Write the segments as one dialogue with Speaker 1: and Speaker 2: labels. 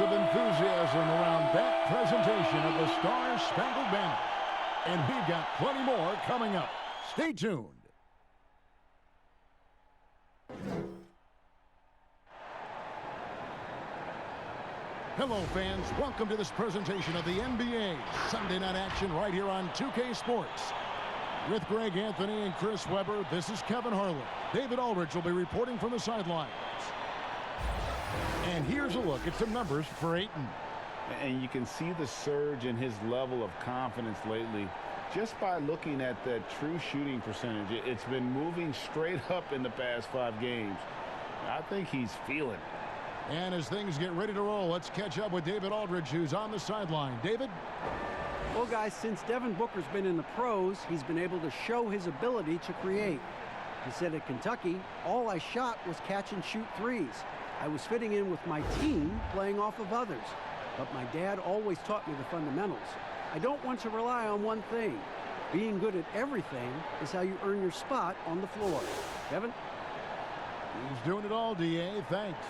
Speaker 1: of enthusiasm around that presentation of the Star-Spangled Banner. And we've got plenty more coming up. Stay tuned. Hello, fans. Welcome to this presentation of the NBA Sunday night action right here on 2K Sports. With Greg Anthony and Chris Webber, this is Kevin Harlan. David Aldridge will be reporting from the sidelines. And here's a look at some numbers for Ayton.
Speaker 2: And you can see the surge in his level of confidence lately just by looking at that true shooting percentage. It's been moving straight up in the past 5 games. I think he's feeling it.
Speaker 1: And as things get ready to roll, let's catch up with David Aldridge, who's on the sideline. David?
Speaker 3: Well, guys, since Devin Booker's been in the pros, he's been able to show his ability to create. He said at Kentucky, all I shot was catch and shoot threes. I was fitting in with my team, playing off of others. But my dad always taught me the fundamentals. I don't want to rely on one thing. Being good at everything is how you earn your spot on the floor. Kevin?
Speaker 1: He's doing it all, D.A. Thanks.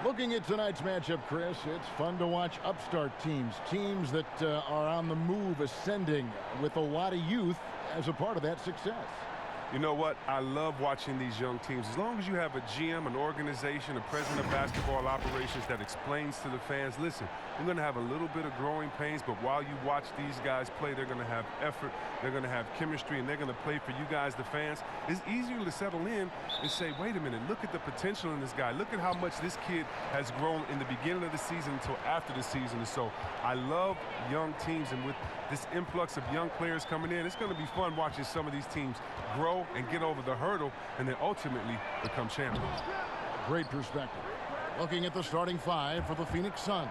Speaker 1: Looking at tonight's matchup, Chris, it's fun to watch upstart teams. Teams that are on the move, ascending with a lot of youth as a part of that success.
Speaker 4: You know what? I love watching these young teams. As long as you have a GM, an organization, a president of basketball operations that explains to the fans, listen, you're going to have a little bit of growing pains, but while you watch these guys play, they're going to have effort, they're going to have chemistry, and they're going to play for you guys, the fans. It's easier to settle in and say, wait a minute, look at the potential in this guy. Look at how much this kid has grown in the beginning of the season until after the season. And so I love young teams, and with this influx of young players coming in, it's going to be fun watching some of these teams grow and get over the hurdle and then ultimately become champions.
Speaker 1: Great perspective. Looking at the starting 5 for the Phoenix Suns.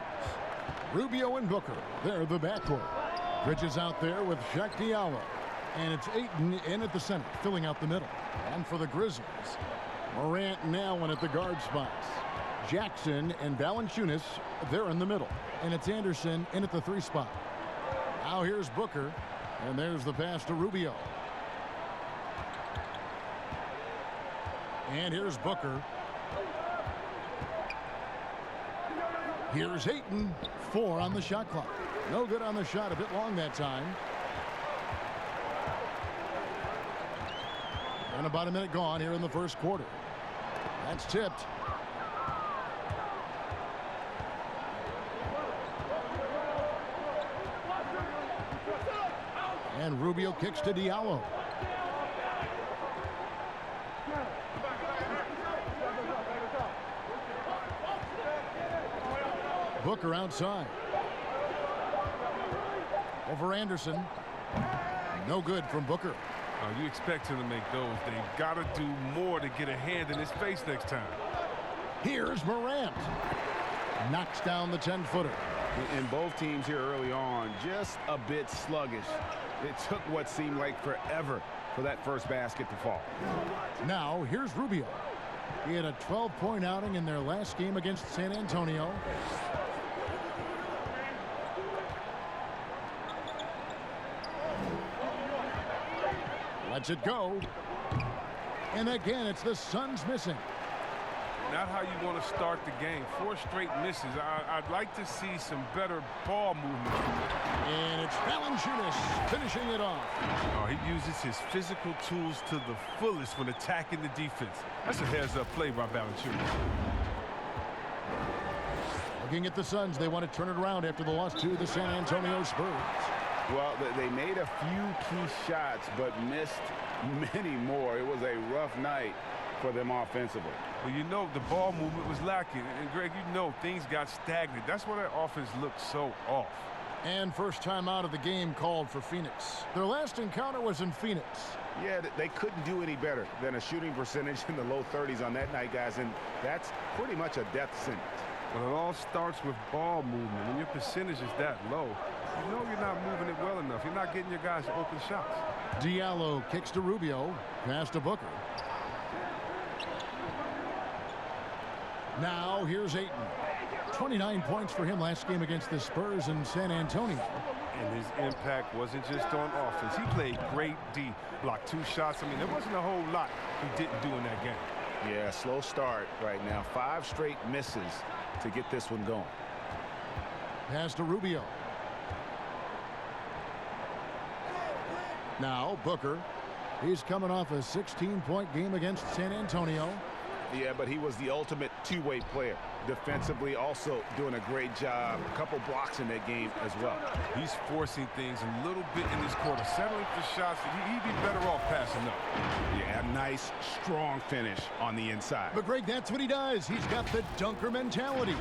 Speaker 1: Rubio and Booker, they're the backcourt. Bridges out there with Shaq Diallo. And it's Ayton in at the center, filling out the middle. And for the Grizzlies, Morant and Allen at the guard spots. Jackson and Valanciunas, they're in the middle. And it's Anderson in at the 3 spot. Now here's Booker, and there's the pass to Rubio. And here's Booker. Here's Ayton. 4 on the shot clock. No good on the shot, a bit long that time. And about a minute gone here in the first quarter. That's tipped. And Rubio kicks to Diallo. Booker outside. Over Anderson. No good from Booker.
Speaker 4: You expect him to make those. They've got to do more to get a hand in his face next time.
Speaker 1: Here's Morant. Knocks down the 10-footer.
Speaker 2: And both teams here early on just a bit sluggish. It took what seemed like forever for that first basket to fall.
Speaker 1: Now here's Rubio. He had a 12-point outing in their last game against San Antonio. Lets it go. And again, it's the Suns missing.
Speaker 4: Not how you want to start the game. 4 straight misses. I'd like to see some better ball movement.
Speaker 1: And it's Valanciunas finishing it off.
Speaker 4: Oh, he uses his physical tools to the fullest when attacking the defense. That's a heads-up play by Valanciunas.
Speaker 1: Looking at the Suns, they want to turn it around after the loss to the San Antonio Spurs.
Speaker 2: Well, they made a few key shots, but missed many more. It was a rough night for them offensively.
Speaker 4: Well, you know, the ball movement was lacking. And, Greg, you know, things got stagnant. That's why their offense looked so off.
Speaker 1: And first time out of the game called for Phoenix. Their last encounter was in Phoenix.
Speaker 2: Yeah, they couldn't do any better than a shooting percentage in the low 30s on that night, guys, and that's pretty much a death sentence.
Speaker 4: Well, it all starts with ball movement. When your percentage is that low, you know you're not moving it well enough. You're not getting your guys open shots.
Speaker 1: Diallo kicks to Rubio. Pass to Booker. Now here's Ayton. 29 points for him last game against the Spurs in San Antonio.
Speaker 4: And his impact wasn't just on offense. He played great D. Blocked 2 shots. I mean, there wasn't a whole lot he didn't do in that game.
Speaker 2: Yeah, slow start right now. 5 straight misses to get this one going.
Speaker 1: Pass to Rubio. Now Booker. He's coming off a 16-point game against San Antonio.
Speaker 2: Yeah, but he was the ultimate two-way player. Defensively, also doing a great job. A couple blocks in that game as well.
Speaker 4: He's forcing things a little bit in this quarter, settling for shots. He'd be better off passing up.
Speaker 2: Yeah, nice, strong finish on the inside.
Speaker 1: But Greg, that's what he does. He's got the dunker mentality.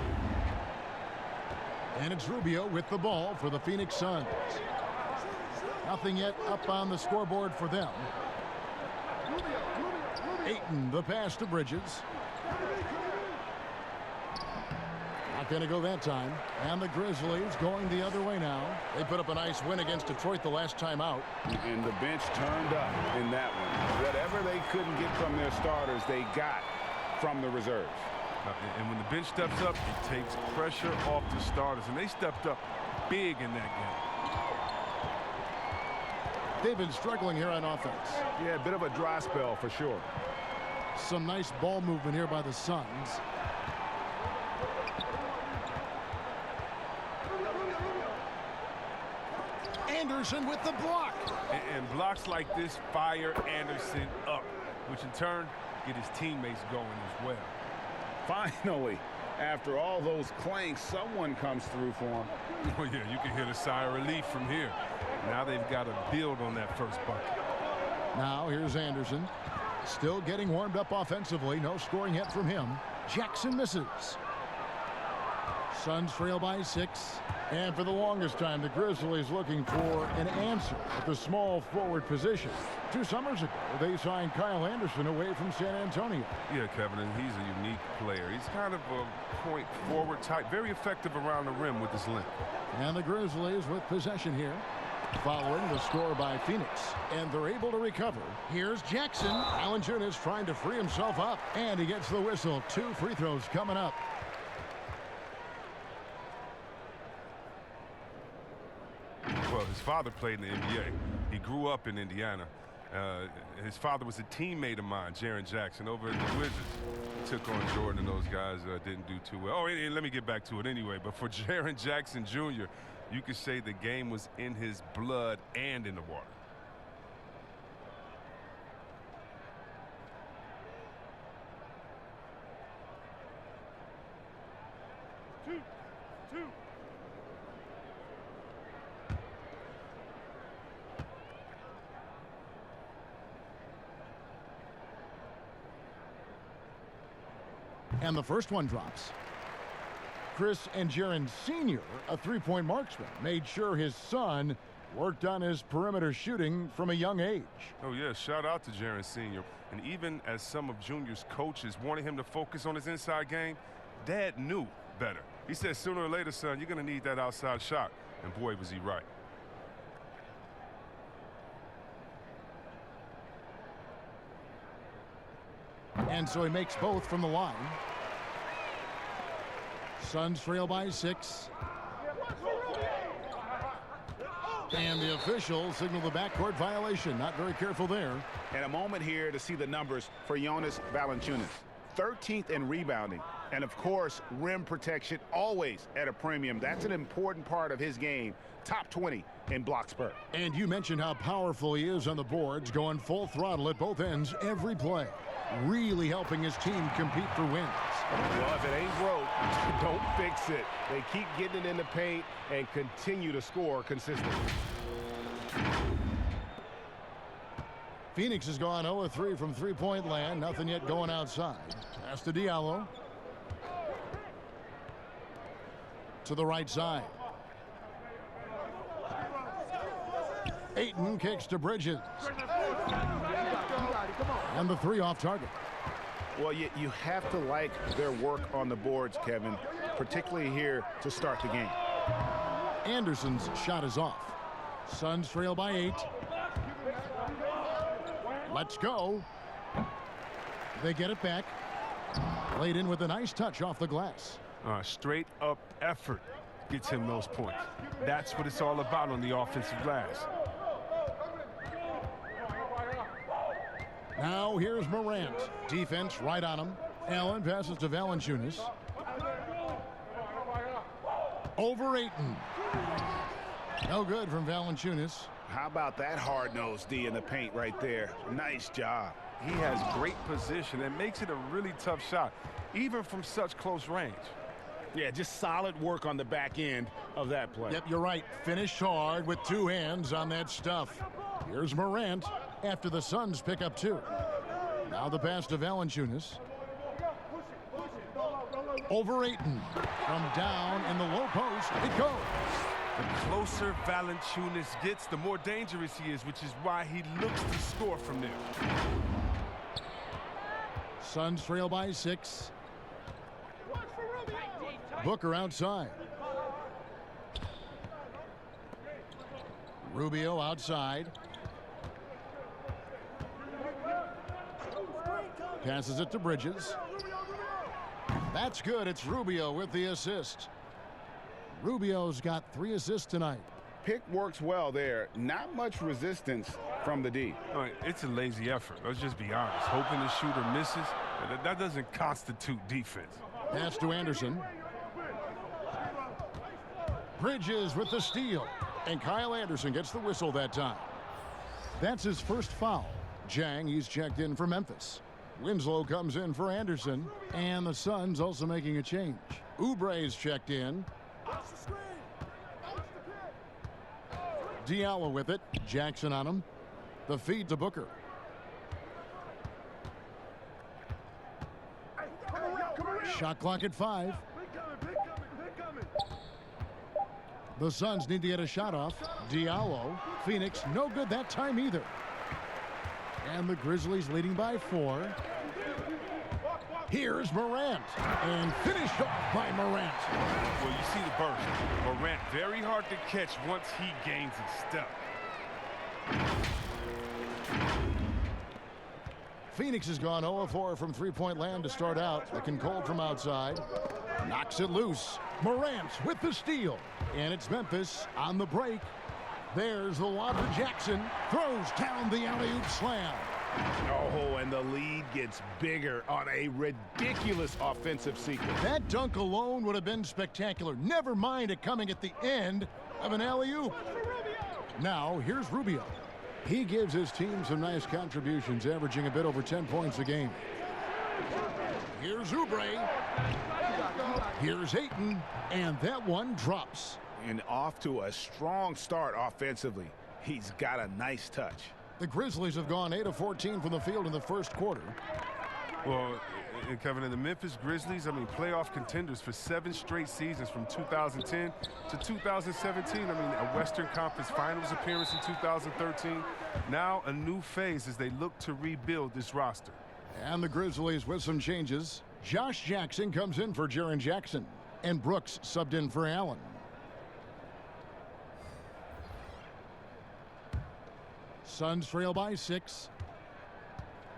Speaker 1: And it's Rubio with the ball for the Phoenix Suns. Nothing yet up on the scoreboard for them. Ayton, the pass to Bridges. Not going to go that time. And the Grizzlies going the other way now. They put up a nice win against Detroit the last time out.
Speaker 2: And the bench turned up in that one. Whatever they couldn't get from their starters, they got from the reserves.
Speaker 4: And when the bench steps up, it takes pressure off the starters. And they stepped up big in that game.
Speaker 1: They've been struggling here on offense.
Speaker 2: Yeah, a bit of a dry spell for sure.
Speaker 1: Some nice ball movement here by the Suns. Anderson with the block.
Speaker 4: And blocks like this fire Anderson up, which in turn get his teammates going as well.
Speaker 2: Finally, after all those clanks, someone comes through for him.
Speaker 4: Oh, yeah, you can hear the sigh of relief from here. Now they've got to build on that first bucket.
Speaker 1: Now here's Anderson. Still getting warmed up offensively. No scoring yet from him. Jackson misses. Suns trail by 6. And for the longest time, the Grizzlies looking for an answer at the small forward position. 2 summers ago, they signed Kyle Anderson away from San Antonio.
Speaker 4: Yeah, Kevin, and he's a unique player. He's kind of a point forward type, very effective around the rim with his length.
Speaker 1: And the Grizzlies with possession here, following the score by Phoenix. And they're able to recover. Here's Jackson. Valanciunas trying to free himself up. And he gets the whistle. 2 free throws coming up.
Speaker 4: Well, his father played in the NBA. He grew up in Indiana. His father was a teammate of mine, Jaren Jackson, over at the Wizards. He took on Jordan, and those guys didn't do too well. Oh, and let me get back to it anyway. But for Jaren Jackson Jr., you could say the game was in his blood and in the water. Two.
Speaker 1: And the first one drops. Chris and Jaren Sr., a 3-point marksman, made sure his son worked on his perimeter shooting from a young age.
Speaker 4: Oh, yeah, shout out to Jaren Sr. And even as some of Junior's coaches wanted him to focus on his inside game, Dad knew better. He said, sooner or later, son, you're going to need that outside shot. And boy, was he right.
Speaker 1: And so he makes both from the line. Suns trail by 6. And the officials signal the backcourt violation. Not very careful there.
Speaker 2: And a moment here to see the numbers for Jonas Valanciunas. 13th in rebounding. And, of course, rim protection always at a premium. That's an important part of his game. Top 20 in block spurt.
Speaker 1: And you mentioned how powerful he is on the boards, going full throttle at both ends every play. Really helping his team compete for wins.
Speaker 2: Well, if it ain't broke, don't fix it. They keep getting it in the paint and continue to score consistently.
Speaker 1: Phoenix has gone 0-3 from three-point land. Nothing yet going outside. Pass to Diallo. To the right side. Ayton kicks to Bridges. And the 3 off target.
Speaker 2: Well, you have to like their work on the boards, Kevin, particularly here to start the game.
Speaker 1: Anderson's shot is off. Suns trail by 8. Let's go. They get it back. Laid in with a nice touch off the glass.
Speaker 4: Straight up effort gets him those points. That's what it's all about on the offensive glass.
Speaker 1: Now here's Morant. Defense right on him. Allen passes to Valanciunas. Over Ayton. No good from Valanciunas.
Speaker 2: How about that hard-nosed D in the paint right there? Nice job.
Speaker 4: He has great position and makes it a really tough shot, even from such close range.
Speaker 2: Yeah, just solid work on the back end of that play.
Speaker 1: Yep, you're right. Finished hard with two hands on that stuff. Here's Morant after the Suns pick up two. Now the pass to Valanciunas. Over Ayton. From down in the low post, it goes.
Speaker 4: The closer Valanciunas gets, the more dangerous he is, which is why he looks to score from there.
Speaker 1: Suns trail by 6. Booker outside. Rubio outside. Passes it to Bridges. That's good. It's Rubio with the assist. Rubio's got 3 assists tonight.
Speaker 2: Pick works well there. Not much resistance from the D.
Speaker 4: All right, it's a lazy effort. Let's just be honest. Hoping the shooter misses, that doesn't constitute defense.
Speaker 1: Pass to Anderson. Bridges with the steal. And Kyle Anderson gets the whistle that time. That's his first foul. Jang, he's checked in for Memphis. Winslow comes in for Anderson. And the Suns also making a change. Oubre's checked in. Diallo with it. Jackson on him. The feed to Booker. Shot clock at 5. The Suns need to get a shot off. Diallo. Phoenix, no good that time either. And the Grizzlies leading by 4. Here's Morant. And finished off by Morant.
Speaker 4: Well, you see the burst. Morant very hard to catch once he gains his step.
Speaker 1: Phoenix has gone 0-4 from three-point land to start out. Looking cold from outside. Knocks it loose. Morant with the steal. And it's Memphis on the break. There's the lob to Jackson. Throws down the alley-oop slam.
Speaker 2: Oh, and the lead gets bigger on a ridiculous offensive sequence.
Speaker 1: That dunk alone would have been spectacular. Never mind it coming at the end of an alley-oop. Now, here's Rubio. He gives his team some nice contributions, averaging a bit over 10 points a game. Here's Oubre. Here's Ayton. And that one drops.
Speaker 2: And off to a strong start offensively. He's got a nice touch.
Speaker 1: The Grizzlies have gone 8 of 14 from the field in the first quarter.
Speaker 4: Well, and Kevin, in the Memphis Grizzlies, playoff contenders for 7 straight seasons from 2010 to 2017. A Western Conference Finals appearance in 2013. Now a new phase as they look to rebuild this roster.
Speaker 1: And the Grizzlies with some changes. Josh Jackson comes in for Jaren Jackson. And Brooks subbed in for Allen. Suns trail by 6.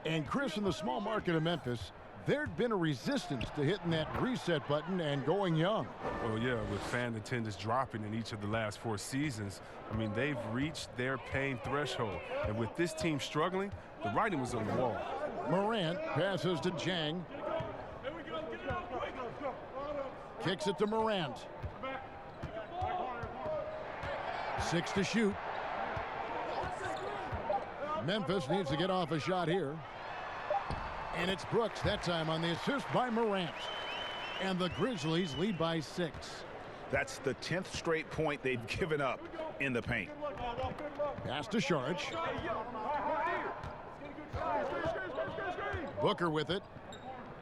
Speaker 1: And Chris, in the small market of Memphis, there'd been a resistance to hitting that reset button and going young.
Speaker 4: Well, yeah, with fan attendance dropping in each of the last 4 seasons, they've reached their pain threshold. And with this team struggling, the writing was on the wall.
Speaker 1: Morant passes to Jang. Kicks it to Morant. 6 to shoot. Memphis needs to get off a shot here. And it's Brooks that time on the assist by Morant. And the Grizzlies lead by 6.
Speaker 2: That's the 10th straight point they've given up in the paint.
Speaker 1: Pass to Saric. Booker with it.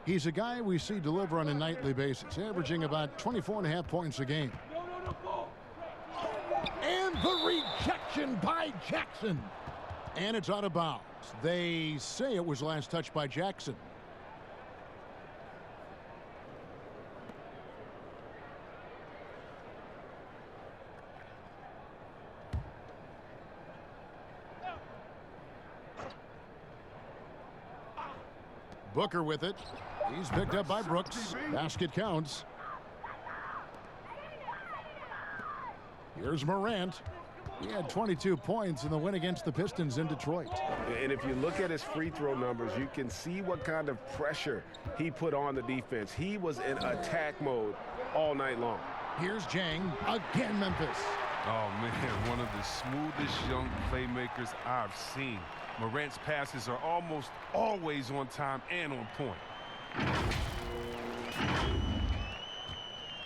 Speaker 1: He's a guy we see deliver on a nightly basis, averaging about 24.5 points a game. And the rejection by Jackson. And it's out of bounds. They say it was last touched by Jackson. Booker with it. He's picked up by Brooks. Basket counts. Here's Morant. He had 22 points in the win against the Pistons in Detroit.
Speaker 5: And if you look at his free throw numbers, you can see what kind of pressure he put on the defense. He was in attack mode all night long.
Speaker 1: Here's Jang. Again, Memphis.
Speaker 4: Oh, man, one of the smoothest young playmakers I've seen. Morant's passes are almost always on time and on point.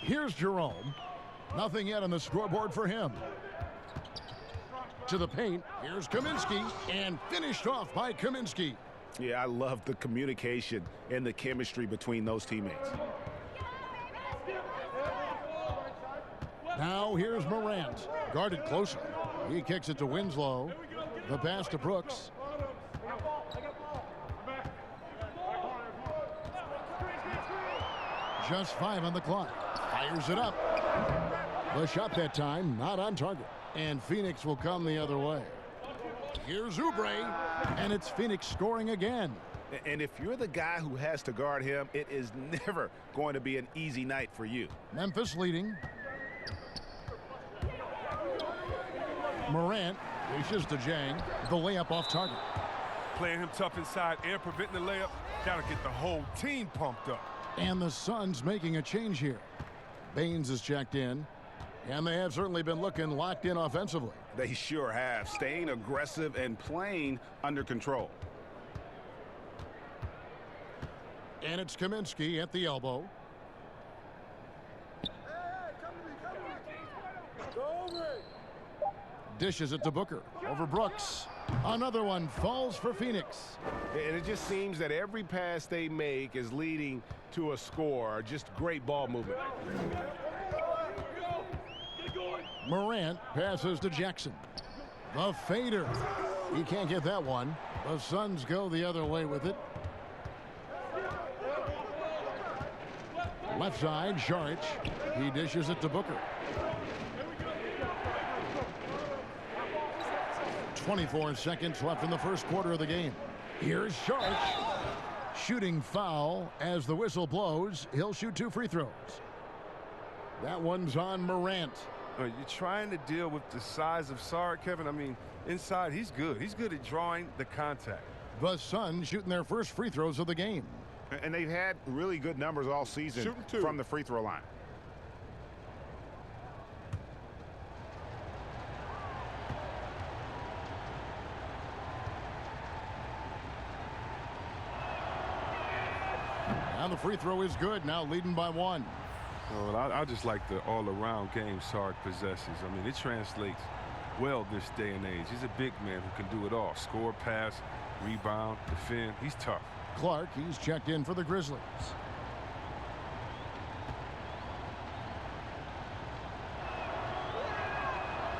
Speaker 1: Here's Jerome. Nothing yet on the scoreboard for him. To the paint. Here's Kaminsky. And finished off by Kaminsky.
Speaker 5: Yeah, I love the communication and the chemistry between those teammates.
Speaker 1: Now here's Morant. Guarded closer. He kicks it to Winslow. The pass to Brooks. Just 5 on the clock. Fires it up. The shot that time not on target. And Phoenix will come the other way. Here's Oubre. And it's Phoenix scoring again.
Speaker 5: And if you're the guy who has to guard him, it is never going to be an easy night for you.
Speaker 1: Memphis leading. Morant dishes to Jang. The layup off target.
Speaker 4: Playing him tough inside and preventing the layup. Gotta get the whole team pumped up.
Speaker 1: And the Suns making a change here. Baines is checked in. And they have certainly been looking locked in offensively.
Speaker 5: They sure have. Staying aggressive and playing under control.
Speaker 1: And it's Kaminsky at the elbow. Dishes it to Booker. Over Brooks. Another one falls for Phoenix.
Speaker 5: And it just seems that every pass they make is leading to a score. Just great ball movement.
Speaker 1: Morant passes to Jackson. The fader. He can't get that one. The Suns go the other way with it. Left side, Saric. He dishes it to Booker. 24 seconds left in the first quarter of the game. Here's Saric. Shooting foul as the whistle blows. He'll shoot 2 free throws. That one's on Morant.
Speaker 4: You're trying to deal with the size of Saric, Kevin. I mean, inside, he's good. He's good at drawing the contact.
Speaker 1: The Suns shooting their first free throws of the game.
Speaker 5: And they've had really good numbers all season from the free throw line.
Speaker 1: And the free throw is good, now leading by 1.
Speaker 4: Well, I just like the all-around game Saric possesses. I mean, it translates well this day and age. He's a big man who can do it all. Score, pass, rebound, defend. He's tough.
Speaker 1: Clark, he's checked in for the Grizzlies.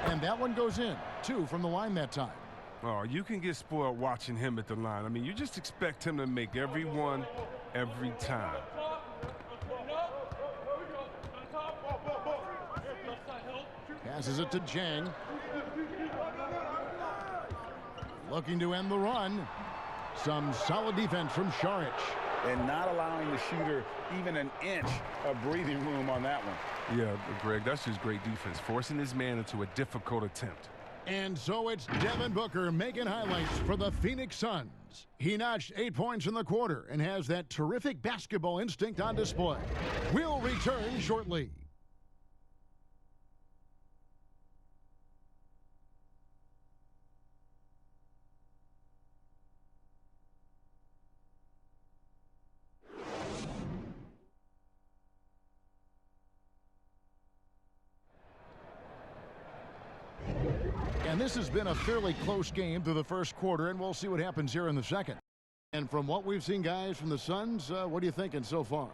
Speaker 1: And that one goes in. 2 from the line that time.
Speaker 4: Oh, you can get spoiled watching him at the line. I mean, you just expect him to make every one, every time.
Speaker 1: Passes it to Jang. Looking to end the run. Some solid defense from Saric.
Speaker 2: And not allowing the shooter even an inch of breathing room on that one.
Speaker 4: Yeah, Greg, that's just great defense, forcing his man into a difficult attempt.
Speaker 1: And so it's Devin Booker making highlights for the Phoenix Suns. He notched 8 points in the quarter and has that terrific basketball instinct on display. We'll return shortly. And this has been a fairly close game through the first quarter, and we'll see what happens here in the second. And from what we've seen, guys, from the Suns, what are you thinking so far?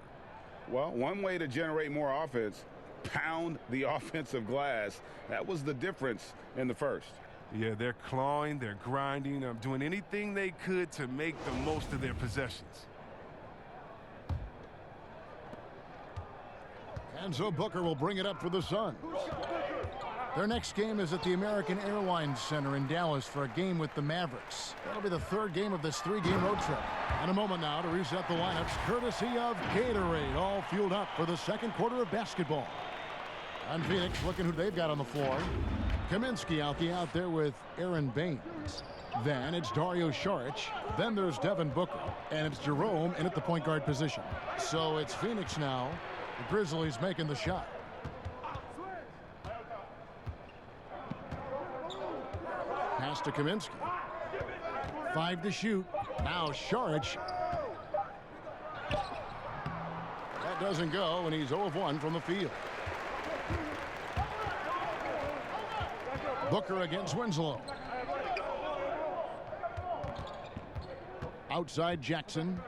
Speaker 2: Well, one way to generate more offense, pound the offensive glass. That was the difference in the first.
Speaker 4: Yeah, they're clawing, they're grinding, doing anything they could to make the most of their possessions.
Speaker 1: And so Booker will bring it up for the Suns. Their next game is at the American Airlines Center in Dallas for a game with the Mavericks. That'll be the 3rd game of this 3-game road trip. And a moment now to reset the lineups, courtesy of Gatorade, all fueled up for the second quarter of basketball. And Phoenix looking who they've got on the floor. Kaminsky out there with Aaron Baines. Then it's Dario Saric. Then there's Devin Booker. And it's Jerome in at the point guard position. So it's Phoenix now. The Grizzlies making the shot. Pass to Kaminsky. 5 to shoot. Now Saric. That doesn't go, and he's 0 of 1 from the field. Booker against Winslow. Outside Jackson.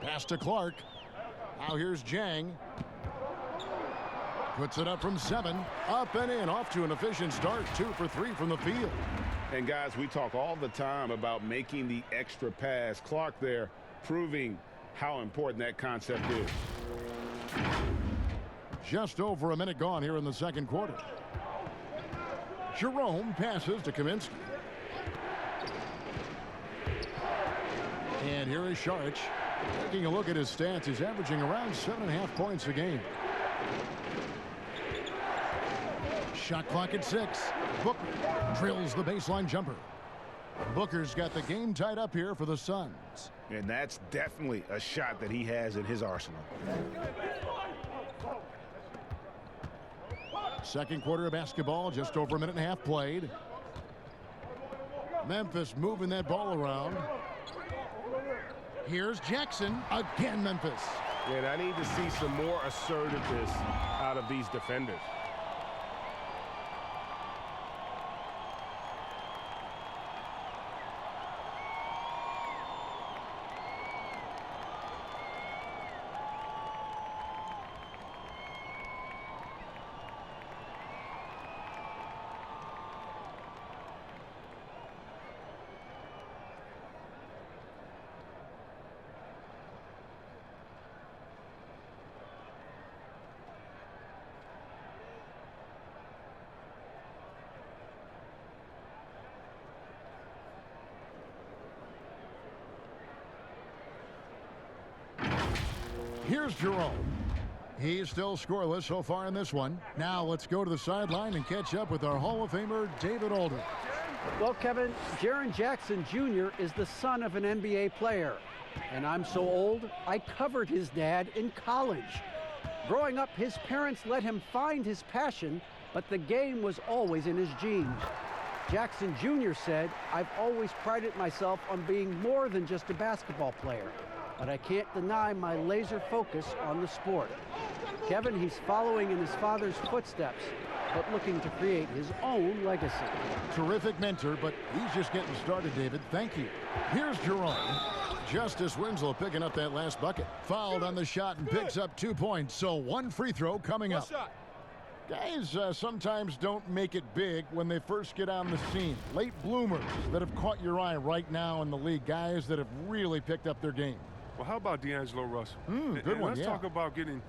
Speaker 1: Pass to Clark. Now here's Jang. Puts it up from 7. Up and in. Off to an efficient start. 2 for 3 from the field.
Speaker 2: And guys, we talk all the time about making the extra pass. Clark there proving how important that concept is.
Speaker 1: Just over a minute gone here in the second quarter. Jerome passes to Kaminsky. And here is Saric. Taking a look at his stats, he's averaging around 7.5 points a game. Shot clock at 6. Booker drills the baseline jumper. Booker's got the game tied up here for the Suns.
Speaker 2: And that's definitely a shot that he has in his arsenal.
Speaker 1: Second quarter of basketball, just over a minute and a half played. Memphis moving that ball around. Here's Jackson. Again, Memphis.
Speaker 5: And I need to see some more assertiveness out of these defenders.
Speaker 1: Here's Jerome. He's still scoreless so far in this one. Now let's go to the sideline and catch up with our Hall of Famer, David Aldridge.
Speaker 3: Well, Kevin, Jaren Jackson Jr. is the son of an NBA player. And I'm so old, I covered his dad in college. Growing up, his parents let him find his passion, but the game was always in his genes. Jackson Jr. said, "I've always prided myself on being more than just a basketball player, but I can't deny my laser focus on the sport." Kevin, he's following in his father's footsteps, but looking to create his own legacy.
Speaker 1: Terrific mentor, but he's just getting started, David. Thank you. Here's Jerome. Justice Winslow picking up that last bucket. Fouled on the shot and picks up 2 points, so 1 free throw coming up. Guys sometimes don't make it big when they first get on the scene. Late bloomers that have caught your eye right now in the league. Guys that have really picked up their game.
Speaker 4: Well, how about D'Angelo Russell?
Speaker 1: Good one,
Speaker 4: let's talk about getting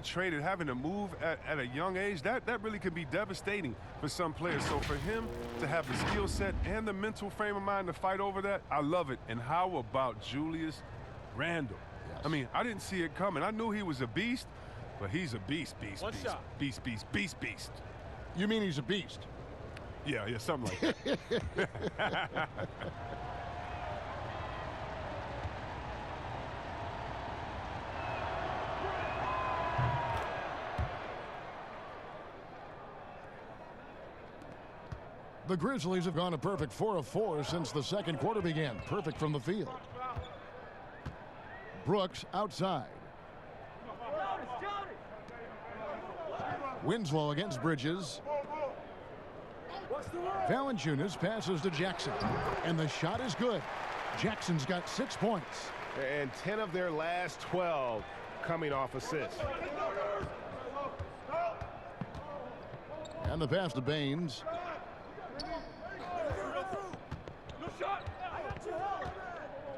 Speaker 4: traded, having to move at a young age. That really can be devastating for some players. So for him to have the skill set and the mental frame of mind to fight over that, I love it. And how about Julius Randle?
Speaker 1: Yes.
Speaker 4: I mean, I didn't see it coming. I knew he was a beast, but he's a beast. Beast.
Speaker 1: You mean he's a beast?
Speaker 4: Yeah, something like that.
Speaker 1: The Grizzlies have gone a perfect 4 of 4 since the second quarter began. Perfect from the field. Brooks outside. Winslow against Bridges. Valanciunas passes to Jackson. And the shot is good. Jackson's got 6 points.
Speaker 5: And 10 of their last 12 coming off assists.
Speaker 1: And the pass to Baines.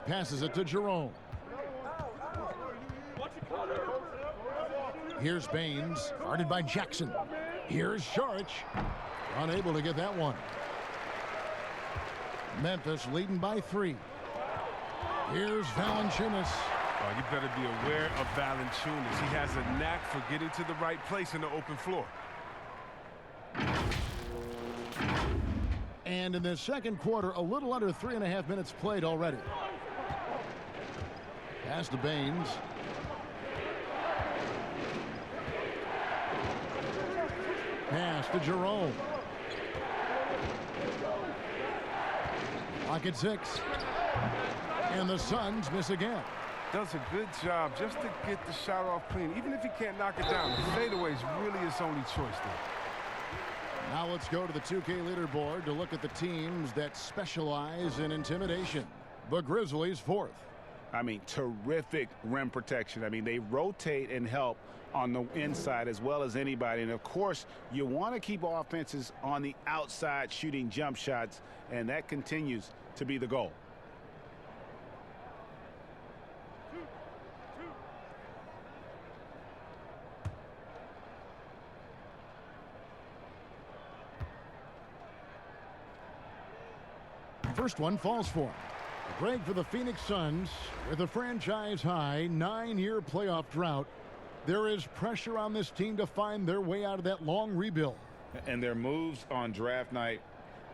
Speaker 1: Passes it to Jerome. Here's Baines, guarded by Jackson. Here's Saric. Unable to get that one. Memphis leading by 3. Here's Valanciunas.
Speaker 4: Oh, you better be aware of Valanciunas. He has a knack for getting to the right place in the open floor.
Speaker 1: And in the second quarter, a little under 3.5 minutes played already. Pass to Baines. Pass to Jerome. Clock at 6. And the Suns miss again.
Speaker 4: Does a good job just to get the shot off clean. Even if he can't knock it down, the fadeaway is really his only choice there.
Speaker 1: Now let's go to the 2K leaderboard to look at the teams that specialize in intimidation. The Grizzlies 4th.
Speaker 2: I mean, terrific rim protection. I mean, they rotate and help on the inside as well as anybody. And, of course, you want to keep offenses on the outside shooting jump shots, and that continues to be the goal.
Speaker 1: First one falls for him. Break for the Phoenix Suns with a franchise-high 9-year playoff drought. There is pressure on this team to find their way out of that long rebuild.
Speaker 2: And their moves on draft night,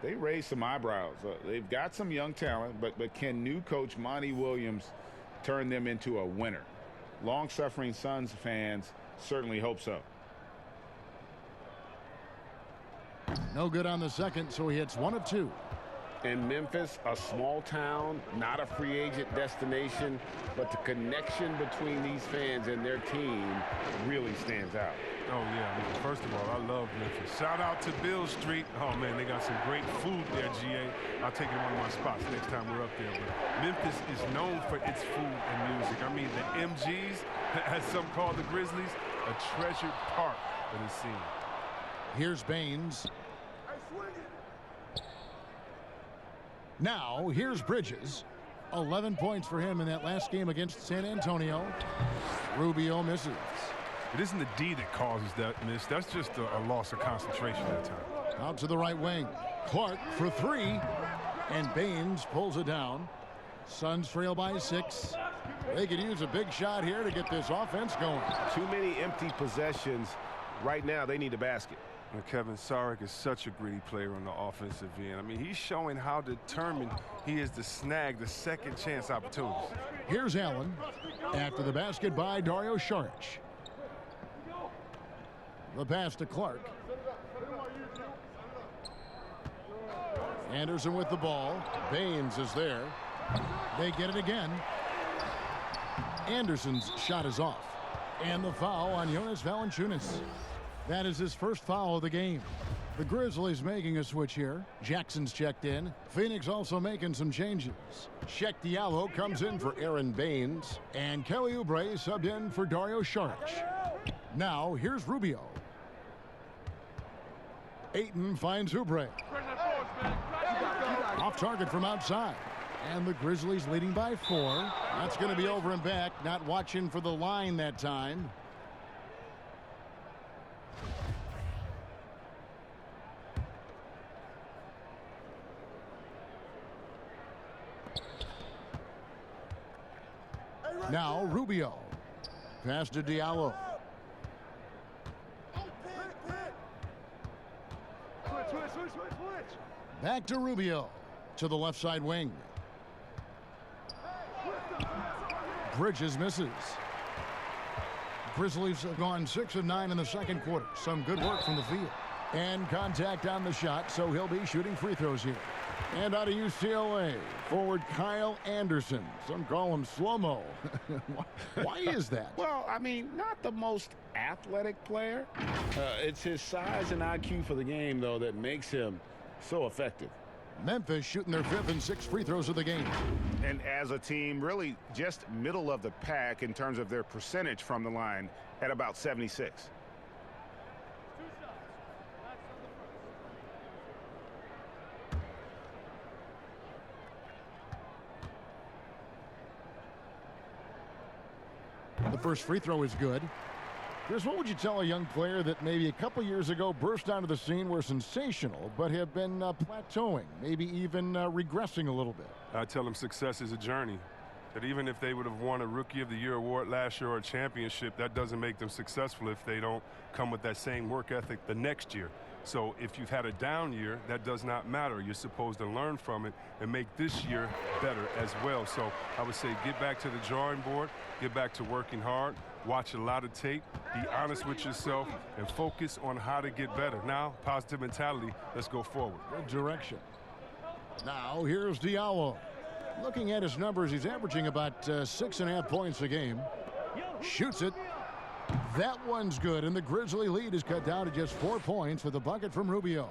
Speaker 2: they raise some eyebrows. They've got some young talent, but can new coach Monty Williams turn them into a winner? Long-suffering Suns fans certainly hope so.
Speaker 1: No good on the second, so he hits 1 of 2.
Speaker 5: In Memphis, a small town, not a free agent destination, but the connection between these fans and their team really stands out.
Speaker 4: Oh, yeah. First of all, I love Memphis. Shout out to Bill Street. Oh, man, they got some great food there, GA. I'll take it in one of my spots next time we're up there. But Memphis is known for its food and music. I mean, the MGs, as some call the Grizzlies, a treasured part of the scene.
Speaker 1: Here's Baines. Now, here's Bridges. 11 points for him in that last game against San Antonio. Rubio misses.
Speaker 4: It isn't the D that causes that miss. That's just a loss of concentration that time.
Speaker 1: Out to the right wing. Clark for 3. And Baines pulls it down. Suns trail by 6. They could use a big shot here to get this offense going.
Speaker 5: Too many empty possessions. Right now, they need a basket.
Speaker 4: And Kevin Sarek is such a gritty player on the offensive end. I mean, he's showing how determined he is to snag the second chance opportunities.
Speaker 1: Here's Allen after the basket by Dario Saric. The pass to Clark. Anderson with the ball. Baines is there. They get it again. Anderson's shot is off. And the foul on Jonas Valanciunas. That is his first foul of the game. The Grizzlies making a switch here. Jackson's checked in. Phoenix also making some changes. Sheck Diallo comes in for Aaron Baines. And Kelly Oubre subbed in for Dario Saric. Now, here's Rubio. Ayton finds Oubre. Off target from outside. And the Grizzlies leading by 4. That's going to be over and back. Not watching for the line that time. Now Rubio. Pass to Diallo. Back to Rubio. To the left side wing. Bridges misses. Grizzlies have gone 6 of 9 in the second quarter. Some good work from the field. And contact on the shot, so he'll be shooting free throws here. And out of UCLA, forward Kyle Anderson. Some call him slow-mo. Why is that?
Speaker 2: Well, I mean, not the most athletic player. It's his size and IQ for the game, though, that makes him so effective.
Speaker 1: Memphis shooting their 5th and 6th free throws of the game.
Speaker 2: And as a team, really just middle of the pack in terms of their percentage from the line at about 76.
Speaker 1: The first free throw is good. Chris, what would you tell a young player that maybe a couple years ago burst onto the scene, were sensational, but have been plateauing, maybe even regressing a little bit?
Speaker 4: I tell them success is a journey. That even if they would have won a Rookie of the Year award last year or a championship, that doesn't make them successful if they don't come with that same work ethic the next year. So if you've had a down year, that does not matter. You're supposed to learn from it and make this year better as well. So I would say get back to the drawing board, get back to working hard, watch a lot of tape, be honest with yourself, and focus on how to get better. Now, positive mentality, let's go forward.
Speaker 1: Good direction. Now here's Diallo. Looking at his numbers, he's averaging about 6.5 points a game. Shoots it. That one's good, and the Grizzly lead is cut down to just 4 points with a bucket from Rubio.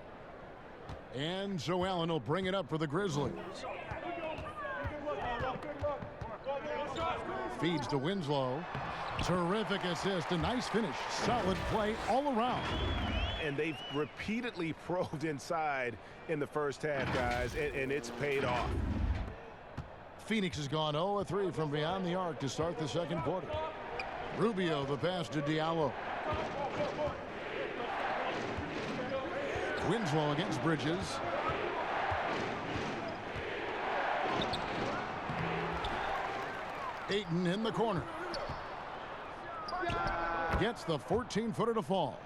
Speaker 1: And so Allen will bring it up for the Grizzlies. Feeds to Winslow. Terrific assist, a nice finish. Solid play all around.
Speaker 5: And they've repeatedly probed inside in the first half, guys, and it's paid off.
Speaker 1: Phoenix has gone 0-3 from beyond the arc to start the second quarter. Rubio, the pass to Diallo. Winslow against Bridges. Ayton in the corner. Gets the 14-footer to fall.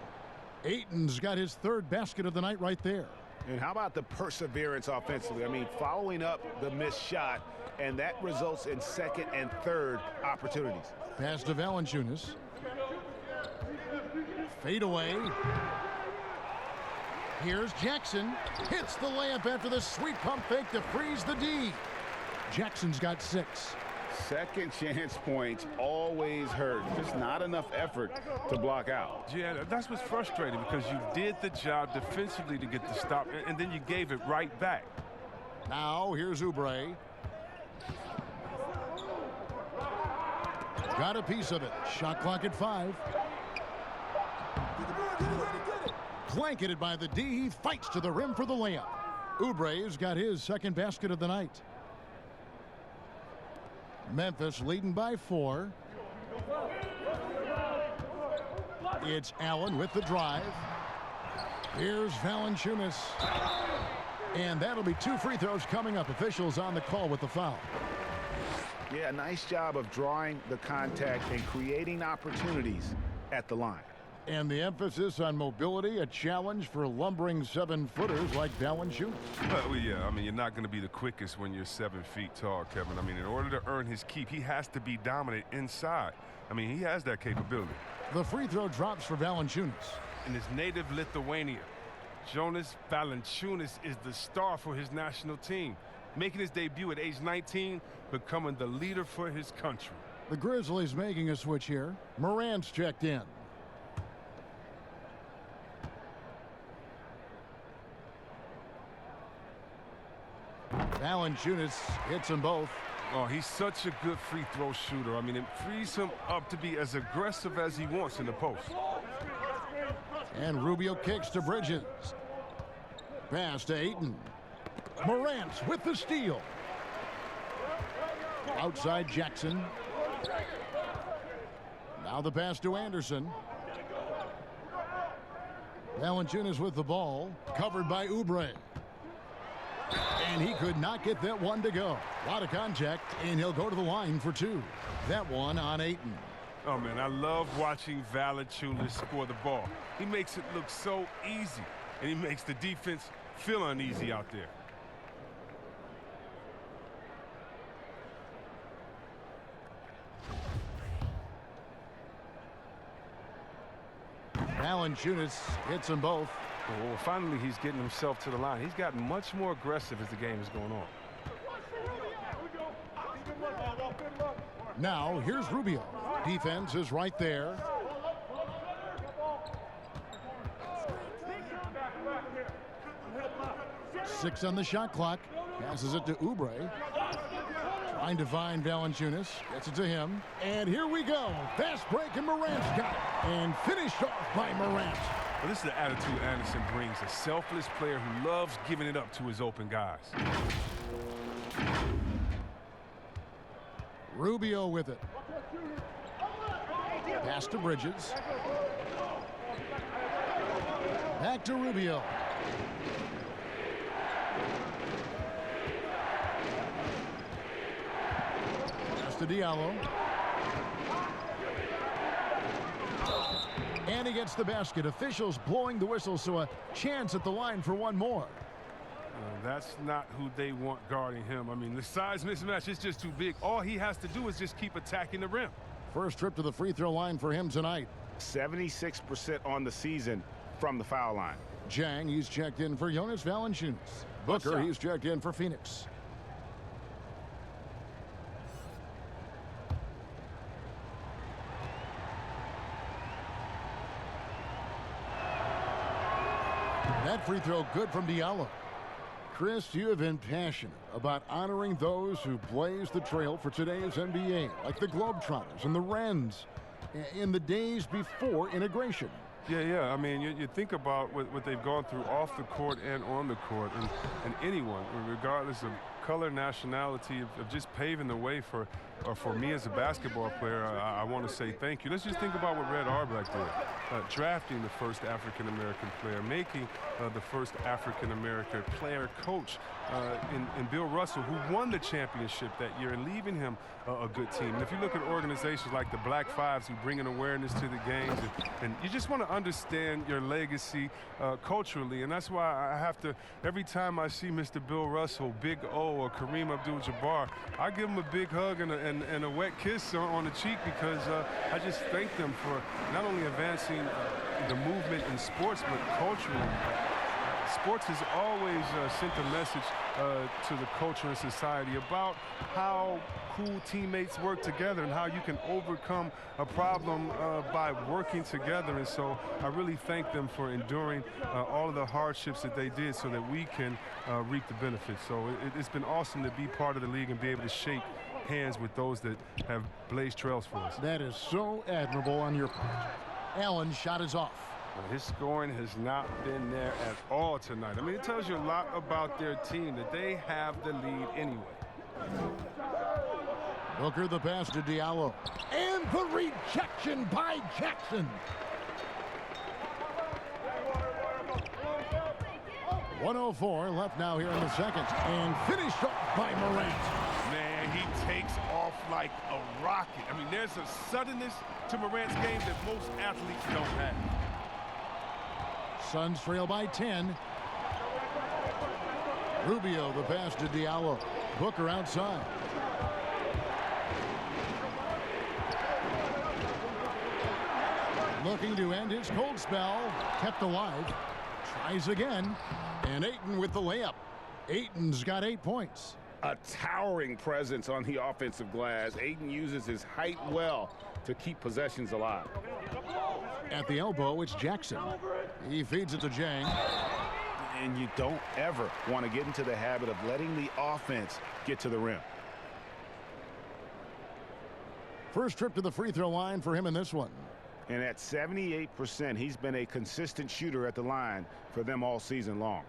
Speaker 1: Ayton's got his third basket of the night right there.
Speaker 5: And how about the perseverance offensively? I mean, following up the missed shot, and that results in second and third opportunities.
Speaker 1: Pass to Valanciunas. Fade away. Here's Jackson. Hits the layup after the sweet pump fake to freeze the D. Jackson's got 6.
Speaker 2: Second chance points always hurt. Just not enough effort to block out.
Speaker 4: Yeah, that's what's frustrating because you did the job defensively to get the stop, and then you gave it right back.
Speaker 1: Now here's Oubre. Got a piece of it. Shot clock at 5. Blanketed by the D. He fights to the rim for the layup. Oubre's got his second basket of the night. Memphis leading by 4. It's Allen with the drive. Here's Valanciunas. And that'll be 2 free throws coming up. Officials on the call with the foul.
Speaker 2: Yeah, nice job of drawing the contact and creating opportunities at the line.
Speaker 1: And the emphasis on mobility, a challenge for lumbering 7-footers like Valanciunas.
Speaker 4: Well, yeah, I mean, you're not going to be the quickest when you're 7 feet tall, Kevin. I mean, in order to earn his keep, he has to be dominant inside. I mean, he has that capability.
Speaker 1: The free throw drops for Valanciunas.
Speaker 4: In his native Lithuania, Jonas Valanciunas is the star for his national team, making his debut at age 19, becoming the leader for his country.
Speaker 1: The Grizzlies making a switch here. Morant's checked in. Valanciunas hits them both.
Speaker 4: Oh, he's such a good free throw shooter. I mean, it frees him up to be as aggressive as he wants in the post.
Speaker 1: And Rubio kicks to Bridges. Pass to Ayton. Morant with the steal. Outside Jackson. Now the pass to Anderson. Valanciunas with the ball. Covered by Oubre. And he could not get that one to go. A lot of contact, and he'll go to the line for 2. That one on Ayton.
Speaker 4: Oh, man, I love watching Valanciunas score the ball. He makes it look so easy, and he makes the defense feel uneasy out there.
Speaker 1: Valanciunas hits them both.
Speaker 4: Well, finally, he's getting himself to the line. He's gotten much more aggressive as the game is going on.
Speaker 1: Now, here's Rubio. Defense is right there. Six on the shot clock. Passes it to Oubre. Trying to find Valanciunas. Gets it to him. And here we go. Fast break, and Morant's got it. And finished off by Morant.
Speaker 4: Well, this is the attitude Anderson brings. A selfless player who loves giving it up to his open guys.
Speaker 1: Rubio with it. Pass to Bridges. Back to Rubio. Pass to Diallo. And he gets the basket. Officials blowing the whistle, so a chance at the line for one more.
Speaker 4: That's not who they want guarding him. I mean, the size mismatch is just too big. All he has to do is just keep attacking the rim.
Speaker 1: First trip to the free throw line for him tonight.
Speaker 2: 76% on the season, from the foul line.
Speaker 1: Jang, he's checked in for Jonas Valanciunas. Booker, he's checked in for Phoenix. That free throw good from Diallo. Chris, you have been passionate about honoring those who blazed the trail for today's NBA, like the Globetrotters and the Wrens, in the days before integration.
Speaker 4: Yeah. I mean, you think about what they've gone through off the court and on the court, and anyone, regardless of color, nationality, of just paving the way for me as a basketball player. I want to say thank you. Let's just think about what Red Auerbach did. Drafting the first African-American player, making the first African-American player coach in Bill Russell, who won the championship that year, and leaving him a good team. And if you look at organizations like the Black Fives who bring an awareness to the games, and you just want to understand your legacy culturally, and that's why I have to, every time I see Mr. Bill Russell, Big O, or Kareem Abdul-Jabbar, I give him a big hug and a wet kiss on the cheek, because I just thank them for not only advancing the movement in sports, but culturally. Sports has always sent a message to the culture and society about how cool teammates work together and how you can overcome a problem by working together. And so I really thank them for enduring all of the hardships that they did so that we can reap the benefits. So it's been awesome to be part of the league and be able to shake hands with those that have blazed trails for us.
Speaker 1: That is so admirable on your part. Allen's shot is off.
Speaker 4: Well, his scoring has not been there at all tonight. I mean, it tells you a lot about their team that they have the lead anyway.
Speaker 1: Booker the pass to Diallo. And the rejection by Jackson. 1:04 left now here in the second. And finished off by Morant.
Speaker 4: Man, he takes off like a rocket. I mean, there's a suddenness to Morant's game that most athletes don't have.
Speaker 1: Suns trail by 10. Rubio the pass to Diallo. Booker outside. Looking to end his cold spell. Kept alive. Tries again. And Ayton with the layup. Ayton's got 8 points.
Speaker 2: A towering presence on the offensive glass. Ayton uses his height well to keep possessions alive.
Speaker 1: At the elbow, it's Jackson. He feeds it to Jang.
Speaker 2: And you don't ever want to get into the habit of letting the offense get to the rim.
Speaker 1: First trip to the free throw line for him in this one.
Speaker 2: And at 78%, he's been a consistent shooter at the line for them all season long.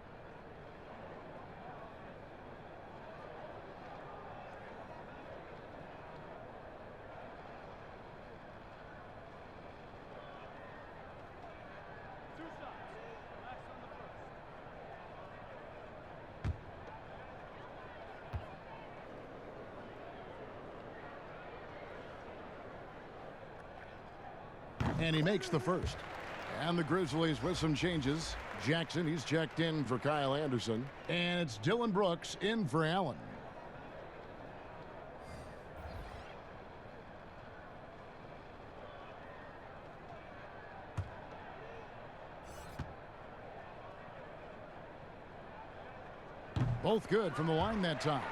Speaker 1: And he makes the first. And the Grizzlies with some changes. Jackson, he's checked in for Kyle Anderson. And it's Dylan Brooks in for Allen. Both good from the line that time.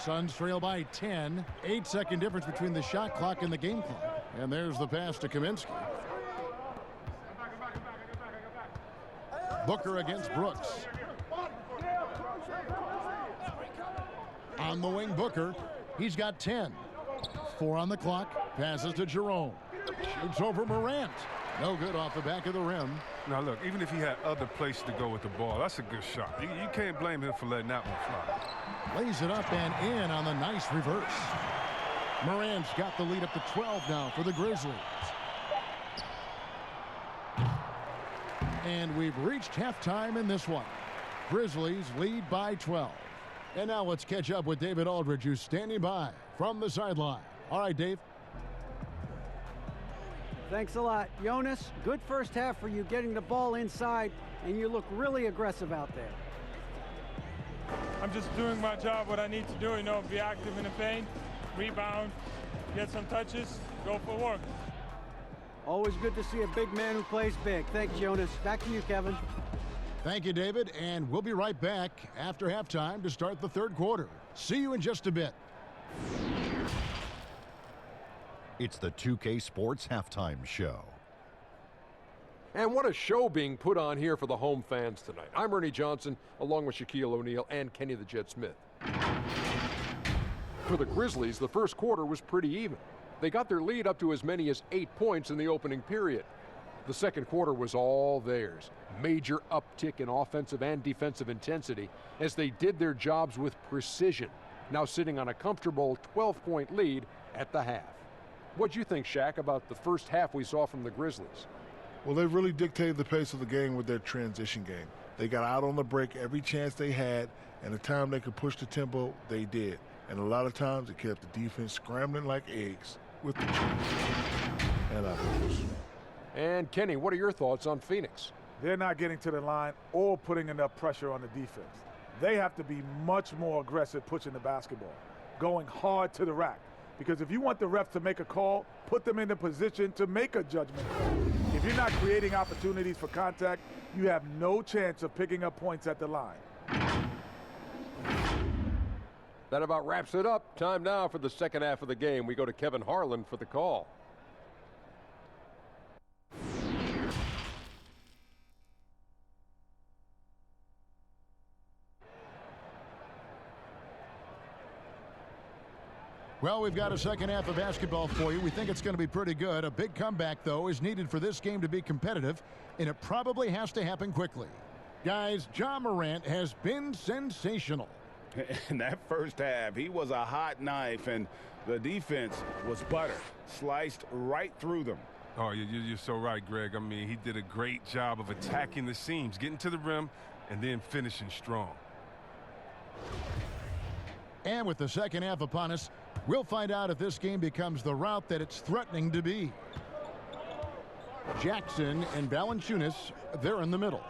Speaker 1: Suns trail by 10. 8-second difference between the shot clock and the game clock. And there's the pass to Kaminsky. Booker against Brooks. On the wing, Booker. He's got 10. 4 on the clock. Passes to Jerome. Shoots over Morant. No good off the back of the rim.
Speaker 4: Now, look, even if he had other places to go with the ball, that's a good shot. You can't blame him for letting that one fly.
Speaker 1: Lays it up and in on the nice reverse. Morant's got the lead up to 12 now for the Grizzlies. And we've reached halftime in this one. Grizzlies lead by 12. And now let's catch up with David Aldridge, who's standing by from the sideline. All right, Dave.
Speaker 3: Thanks a lot. Jonas, good first half for you getting the ball inside, and you look really aggressive out there.
Speaker 6: I'm just doing my job, what I need to do, you know, be active in the paint, rebound, get some touches, go for work.
Speaker 3: Always good to see a big man who plays big. Thanks, Jonas. Back to you, Kevin.
Speaker 1: Thank you, David, and we'll be right back after halftime to start the third quarter. See you in just a bit.
Speaker 7: It's the 2K Sports Halftime Show.
Speaker 8: And what a show being put on here for the home fans tonight. I'm Ernie Johnson, along with Shaquille O'Neal and Kenny the Jet Smith. For the Grizzlies, the first quarter was pretty even. They got their lead up to as many as 8 points in the opening period. The second quarter was all theirs. Major uptick in offensive and defensive intensity as they did their jobs with precision, now sitting on a comfortable 12-point lead at the half. What'd you think, Shaq, about the first half we saw from the Grizzlies?
Speaker 9: Well, they really dictated the pace of the game with their transition game. They got out on the break every chance they had, and the time they could push the tempo, they did. And a lot of times it kept the defense scrambling like eggs with the chance and others.
Speaker 8: And Kenny, what are your thoughts on Phoenix?
Speaker 10: They're not getting to the line or putting enough pressure on the defense. They have to be much more aggressive pushing the basketball, going hard to the rack. Because if you want the refs to make a call, put them in the position to make a judgment call. If you're not creating opportunities for contact, you have no chance of picking up points at the line.
Speaker 8: That about wraps it up. Time now for the second half of the game. We go to Kevin Harlan for the call.
Speaker 1: Well, we've got a second half of basketball for you. We think it's going to be pretty good. A big comeback, though, is needed for this game to be competitive, and it probably has to happen quickly. Guys, Ja Morant has been sensational.
Speaker 2: In that first half, he was a hot knife, and the defense was butter, sliced right through them.
Speaker 4: Oh, you're so right, Greg. I mean, he did a great job of attacking the seams, getting to the rim, and then finishing strong.
Speaker 1: And with the second half upon us, we'll find out if this game becomes the route that it's threatening to be. Jackson and Valanciunas, they're in the middle.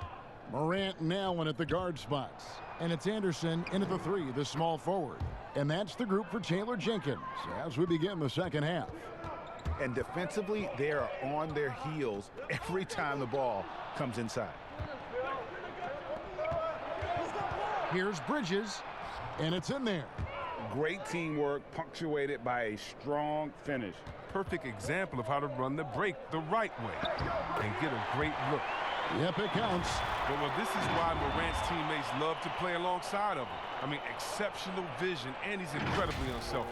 Speaker 1: Morant now in at the guard spots. And it's Anderson in at the three, the small forward. And that's the group for Taylor Jenkins as we begin the second half.
Speaker 2: And defensively, they are on their heels every time the ball comes inside.
Speaker 1: Here's Bridges, and it's in there.
Speaker 2: Great teamwork punctuated by a strong finish.
Speaker 4: Perfect example of how to run the break the right way and get a great look.
Speaker 1: Yep, it counts.
Speaker 4: Well, this is why Morant's teammates love to play alongside of him. I mean, exceptional vision, and he's incredibly unselfish.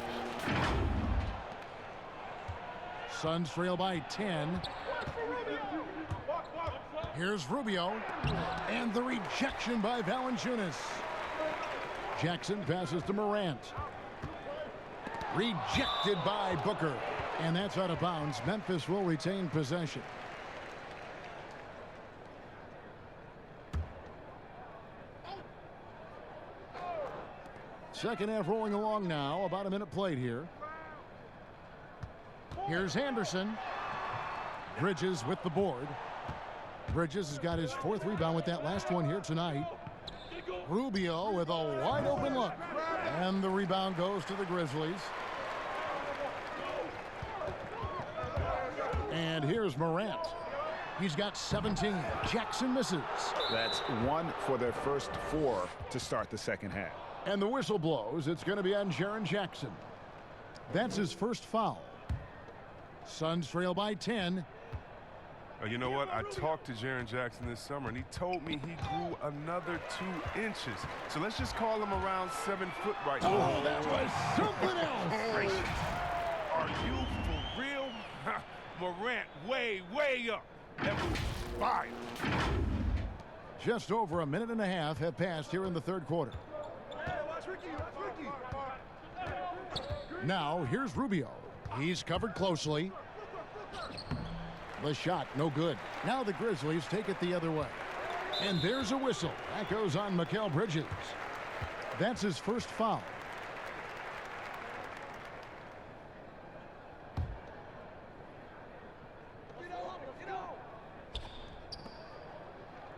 Speaker 1: Suns trail by 10. Here's Rubio, and the rejection by Valanciunas. Jackson passes to Morant. Rejected by Booker, and that's out of bounds. Memphis will retain possession. Second half rolling along now. About a minute played here. Here's Anderson. Bridges with the board. Bridges has got his fourth rebound with that last one here tonight. Rubio with a wide open look. And the rebound goes to the Grizzlies. And here's Morant. He's got 17. Jackson misses.
Speaker 2: That's one for their first four to start the second half.
Speaker 1: And the whistle blows. It's going to be on Jaren Jackson. That's his first foul. Suns trail by 10.
Speaker 4: You know what? I talked to Jaren Jackson this summer, and he told me he grew another 2 inches. So let's just call him around 7 foot right now.
Speaker 1: Oh, that was something else.
Speaker 4: Are you for real? Morant way, way up. That was fire.
Speaker 1: Just over a minute and a half have passed here in the third quarter. Now, here's Rubio. He's covered closely. The shot, no good. Now the Grizzlies take it the other way. And there's a whistle. That goes on Mikal Bridges. That's his first foul.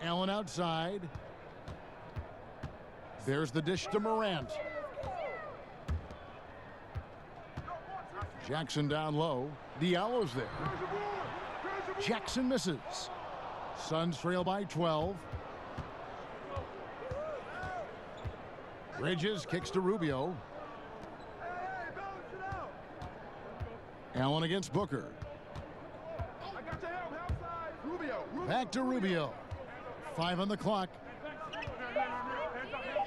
Speaker 1: Allen outside. There's the dish to Morant. Jackson down low. Diallo's there. Jackson misses. Suns trail by 12. Bridges kicks to Rubio. Allen against Booker. Back to Rubio. 5 on the clock.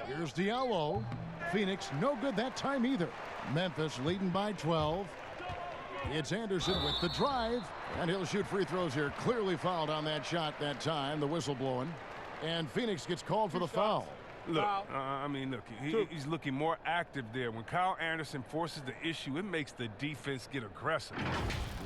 Speaker 1: Here's Diallo. Phoenix no good that time either. Memphis leading by 12. It's Anderson with the drive, and he'll shoot free throws here. Clearly fouled on that shot that time, the whistle blowing. And Phoenix gets called for the foul.
Speaker 4: Look, I mean, look, he's looking more active there. When Kyle Anderson forces the issue, it makes the defense get aggressive.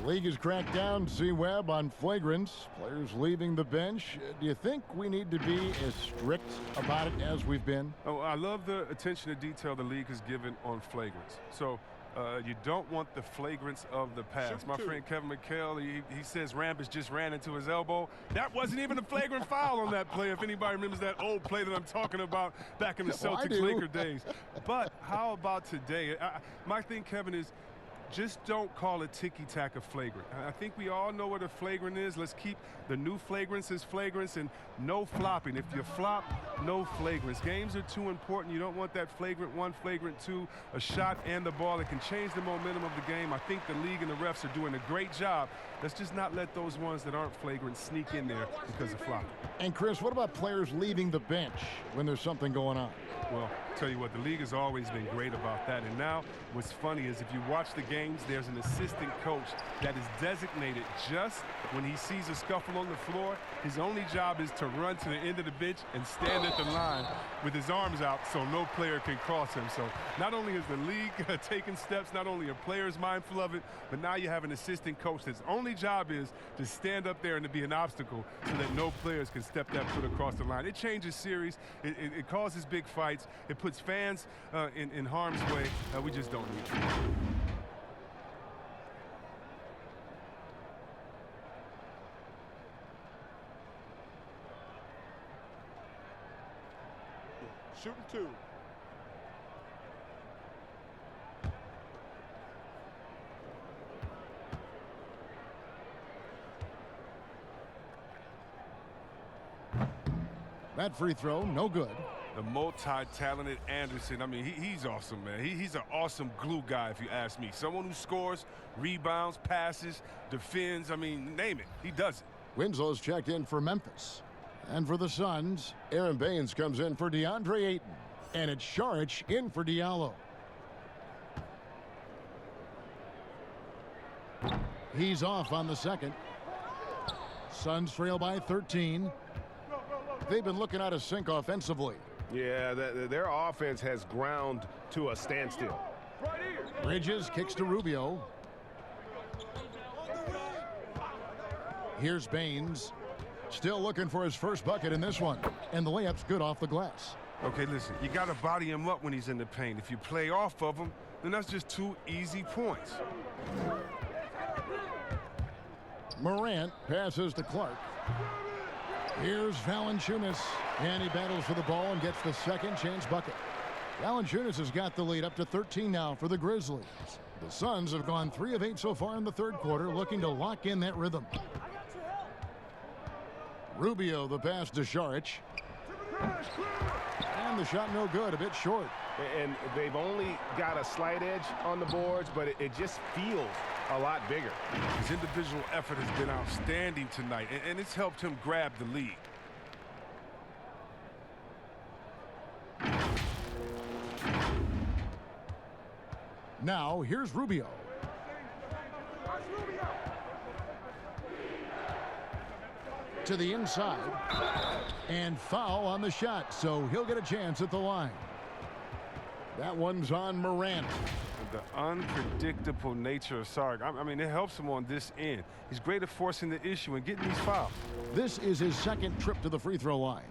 Speaker 1: The league has cracked down, C-Web, on flagrants. Players leaving the bench. Do you think we need to be as strict about it as we've been?
Speaker 4: Oh, I love the attention to detail the league has given on flagrants. So you don't want the flagrants of the past. My friend Kevin McHale, he says Rambis just ran into his elbow. That wasn't even a flagrant foul on that play, if anybody remembers that old play that I'm talking about back in the Celtics-Laker days. But how about today? My thing, Kevin, is just don't call a ticky-tack a flagrant. I think we all know what a flagrant is. Let's keep the new flagrants as flagrants and no flopping. If you flop, no flagrants. Games are too important. You don't want that flagrant 1, flagrant 2, a shot and the ball. It can change the momentum of the game. I think the league and the refs are doing a great job. Let's just not let those ones that aren't flagrant sneak in there because of flopping.
Speaker 1: And Chris, what about players leaving the bench when there's something going on?
Speaker 4: Well, tell you what, the league has always been great about that. And now what's funny is if you watch the games, there's an assistant coach that is designated just when he sees a scuffle on the floor. His only job is to run to the end of the bench and stand at the line with his arms out so no player can cross him. So not only is the league taking steps, not only are players mindful of it, but now you have an assistant coach that's only job is to stand up there and to be an obstacle so that no players can step that foot across the line. It changes series. It causes big fights. It puts fans in harm's way. We just don't need it.
Speaker 9: Shooting 2.
Speaker 1: That free throw, no good.
Speaker 4: The multi-talented Anderson, I mean, he's awesome, man. He's an awesome glue guy, if you ask me. Someone who scores, rebounds, passes, defends. I mean, name it. He does it.
Speaker 1: Winslow's checked in for Memphis. And for the Suns, Aaron Baines comes in for DeAndre Ayton. And it's Saric in for Diallo. He's off on the second. Suns trail by 13. They've been looking out of sync offensively.
Speaker 5: Yeah, their offense has ground to a standstill.
Speaker 1: Bridges kicks to Rubio. Here's Baines. Still looking for his first bucket in this one. And the layup's good off the glass.
Speaker 4: Okay, listen, you got to body him up when he's in the paint. If you play off of him, then that's just 2 easy points.
Speaker 1: Morant passes to Clark. Here's Valanciunas, and he battles for the ball and gets the second chance bucket. Valanciunas has got the lead up to 13 now for the Grizzlies. The Suns have gone 3 of 8 so far in the third quarter, looking to lock in that rhythm. Rubio the pass to Saric. And the shot no good, a bit short.
Speaker 5: And they've only got a slight edge on the boards, but it just feels a lot bigger.
Speaker 4: His individual effort has been outstanding tonight, and it's helped him grab the lead.
Speaker 1: Now, here's Rubio. To the inside. And foul on the shot, so he'll get a chance at the line. That one's on Morant.
Speaker 4: The unpredictable nature of Saric, I mean, it helps him on this end. He's great at forcing the issue and getting these fouls.
Speaker 1: This is his second trip to the free throw line.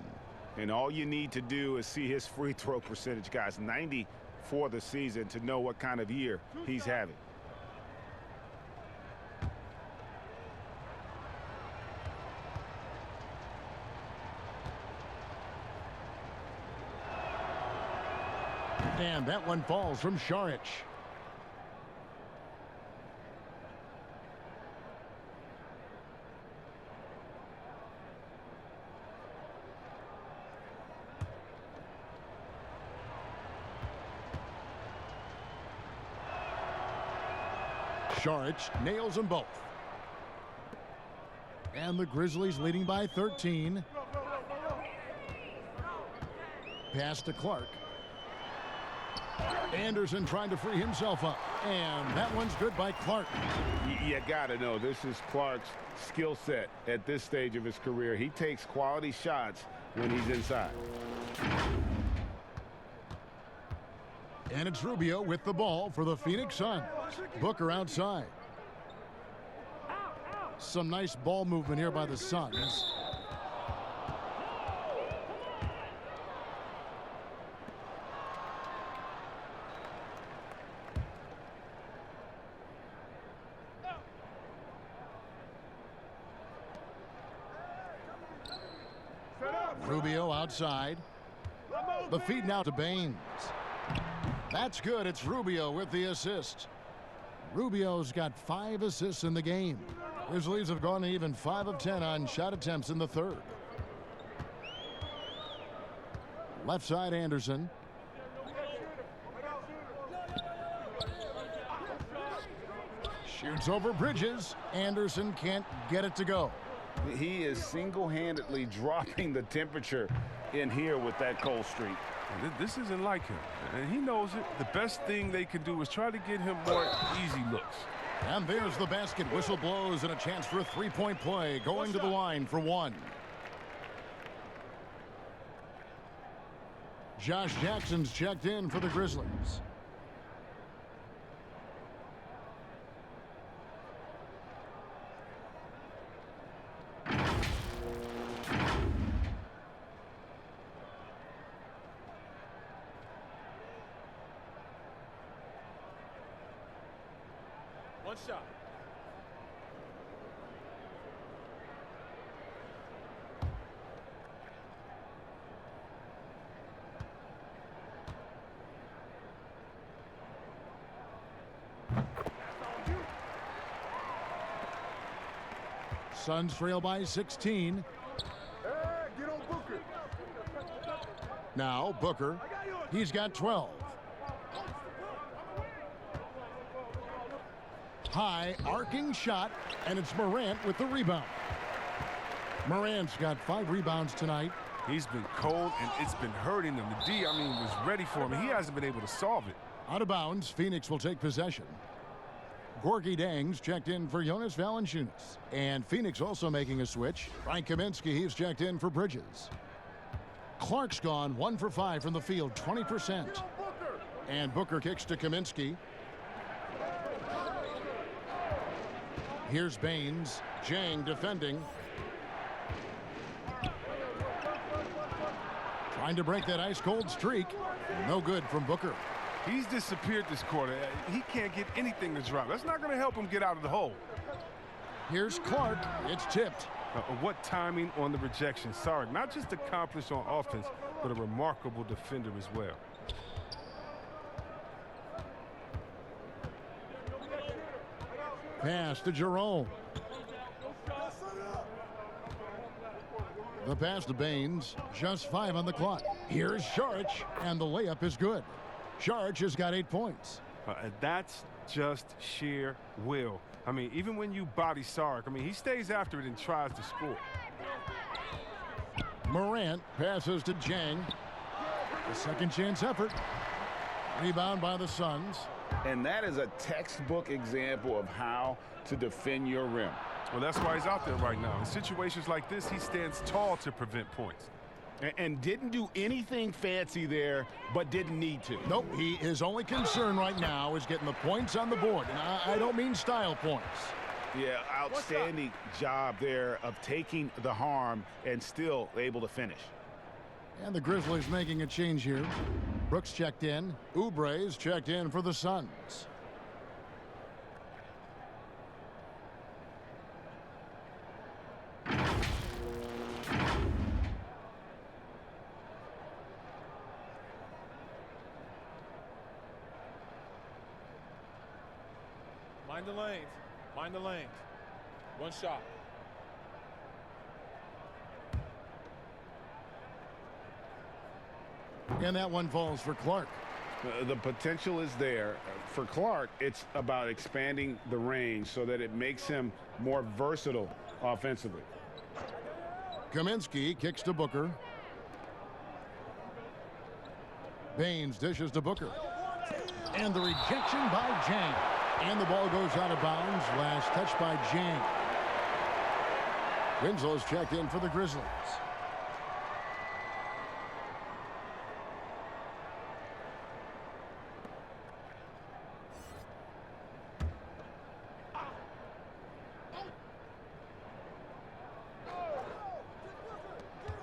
Speaker 5: And all you need to do is see his free throw percentage, guys. 90 for the season to know what kind of year he's having.
Speaker 1: And that one falls from Saric. Saric nails them both. And the Grizzlies leading by 13. Pass to Clark. Anderson trying to free himself up. And that one's good by Clark.
Speaker 2: You got to know, this is Clark's skill set at this stage of his career. He takes quality shots when he's inside.
Speaker 1: And it's Rubio with the ball for the Phoenix Suns. Booker outside. Some nice ball movement here by the Suns. Rubio outside. The feed now to Baines. That's good. It's Rubio with the assist. Rubio's got 5 assists in the game. Grizzlies have gone even 5 of 10 on shot attempts in the third. Left side, Anderson. Shoots over Bridges. Anderson can't get it to go.
Speaker 2: He is single-handedly dropping the temperature in here with that cold streak.
Speaker 4: This isn't like him, and he knows it. The best thing they can do is try to get him more easy looks.
Speaker 1: And there's the basket. Whistle blows and a chance for a three-point play. Going to the line for one. Josh Jackson's checked in for the Grizzlies.
Speaker 6: One shot.
Speaker 1: Suns trail by 16.
Speaker 10: Get on Booker.
Speaker 1: Now Booker. He's got 12. High arcing shot, and it's Morant with the rebound. Morant's got 5 rebounds tonight.
Speaker 4: He's been cold, and it's been hurting him. The D, was ready for him. He hasn't been able to solve it.
Speaker 1: Out of bounds, Phoenix will take possession. Gorky Dangs checked in for Jonas Valanciunas. And Phoenix also making a switch. Frank Kaminsky, he's checked in for Bridges. Clark's gone 1 for 5 from the field, 20%. And Booker kicks to Kaminsky. Here's Baines. Jang defending. Trying to break that ice-cold streak. No good from Booker.
Speaker 4: He's disappeared this quarter. He can't get anything to drop. That's not going to help him get out of the hole.
Speaker 1: Here's Clark. It's tipped.
Speaker 4: What timing on the rejection. Sorry, not just accomplished on offense, but a remarkable defender as well.
Speaker 1: Pass to Jerome. The pass to Baines. Just 5 on the clock. Here's Saric, and the layup is good. Saric has got 8 points.
Speaker 4: That's just sheer will. Even when you body Saric, he stays after it and tries to score.
Speaker 1: Morant passes to Jang. A second chance effort. Rebound by the Suns.
Speaker 2: And that is a textbook example of how to defend your rim.
Speaker 4: Well, that's why he's out there right now. In situations like this, he stands tall to prevent points.
Speaker 2: And didn't do anything fancy there, but didn't need to.
Speaker 1: Nope, his only concern right now is getting the points on the board. And I don't mean style points.
Speaker 2: Yeah, outstanding job there of taking the harm and still able to finish.
Speaker 1: And the Grizzlies making a change here. Brooks checked in. Oubre's checked in for the Suns.
Speaker 6: Mind the lanes. Mind the lanes. One shot.
Speaker 1: And that one falls for Clark.
Speaker 2: The potential is there. For Clark, it's about expanding the range so that it makes him more versatile offensively.
Speaker 1: Kaminsky kicks to Booker. Baines dishes to Booker. And the rejection by Jang. And the ball goes out of bounds. Last touch by Jang. Winslow's checked in for the Grizzlies.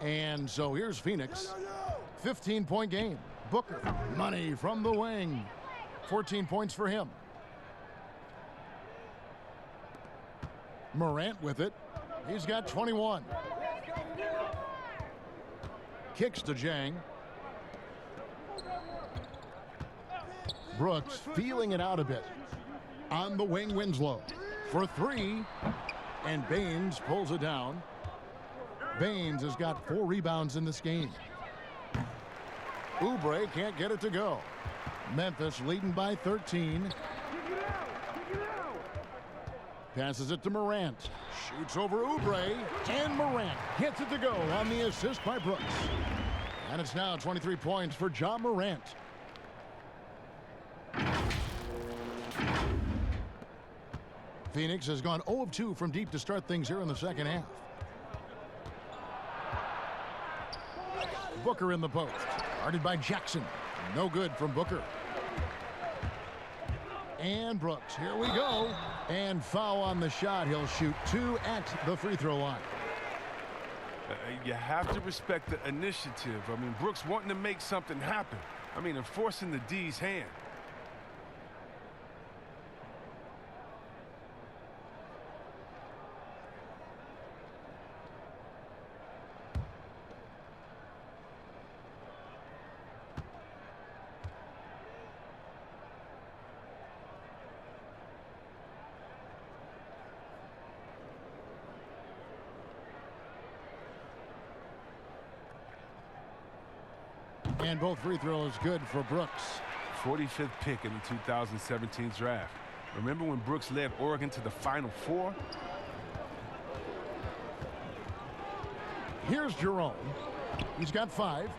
Speaker 1: And so here's Phoenix. 15-point game. Booker, money from the wing. 14 points for him. Morant with it. He's got 21. Kicks to Jang. Brooks feeling it out a bit. On the wing, Winslow for three. And Baines pulls it down. Baines has got 4 rebounds in this game. Oubre can't get it to go. Memphis leading by 13. Passes it to Morant. Shoots over Oubre. And Morant gets it to go on the assist by Brooks. And it's now 23 points for Ja Morant. Phoenix has gone 0 of 2 from deep to start things here in the second half. Booker in the post. Guarded by Jackson. No good from Booker. And Brooks. Here we go. And foul on the shot. He'll shoot 2 at the free throw line.
Speaker 4: You have to respect the initiative. I mean, Brooks wanting to make something happen. I mean, enforcing the D's hand.
Speaker 1: And both free throws good for Brooks.
Speaker 4: 45th pick in the 2017 draft. Remember when Brooks led Oregon to the Final Four?
Speaker 1: Here's Jerome. He's got 5.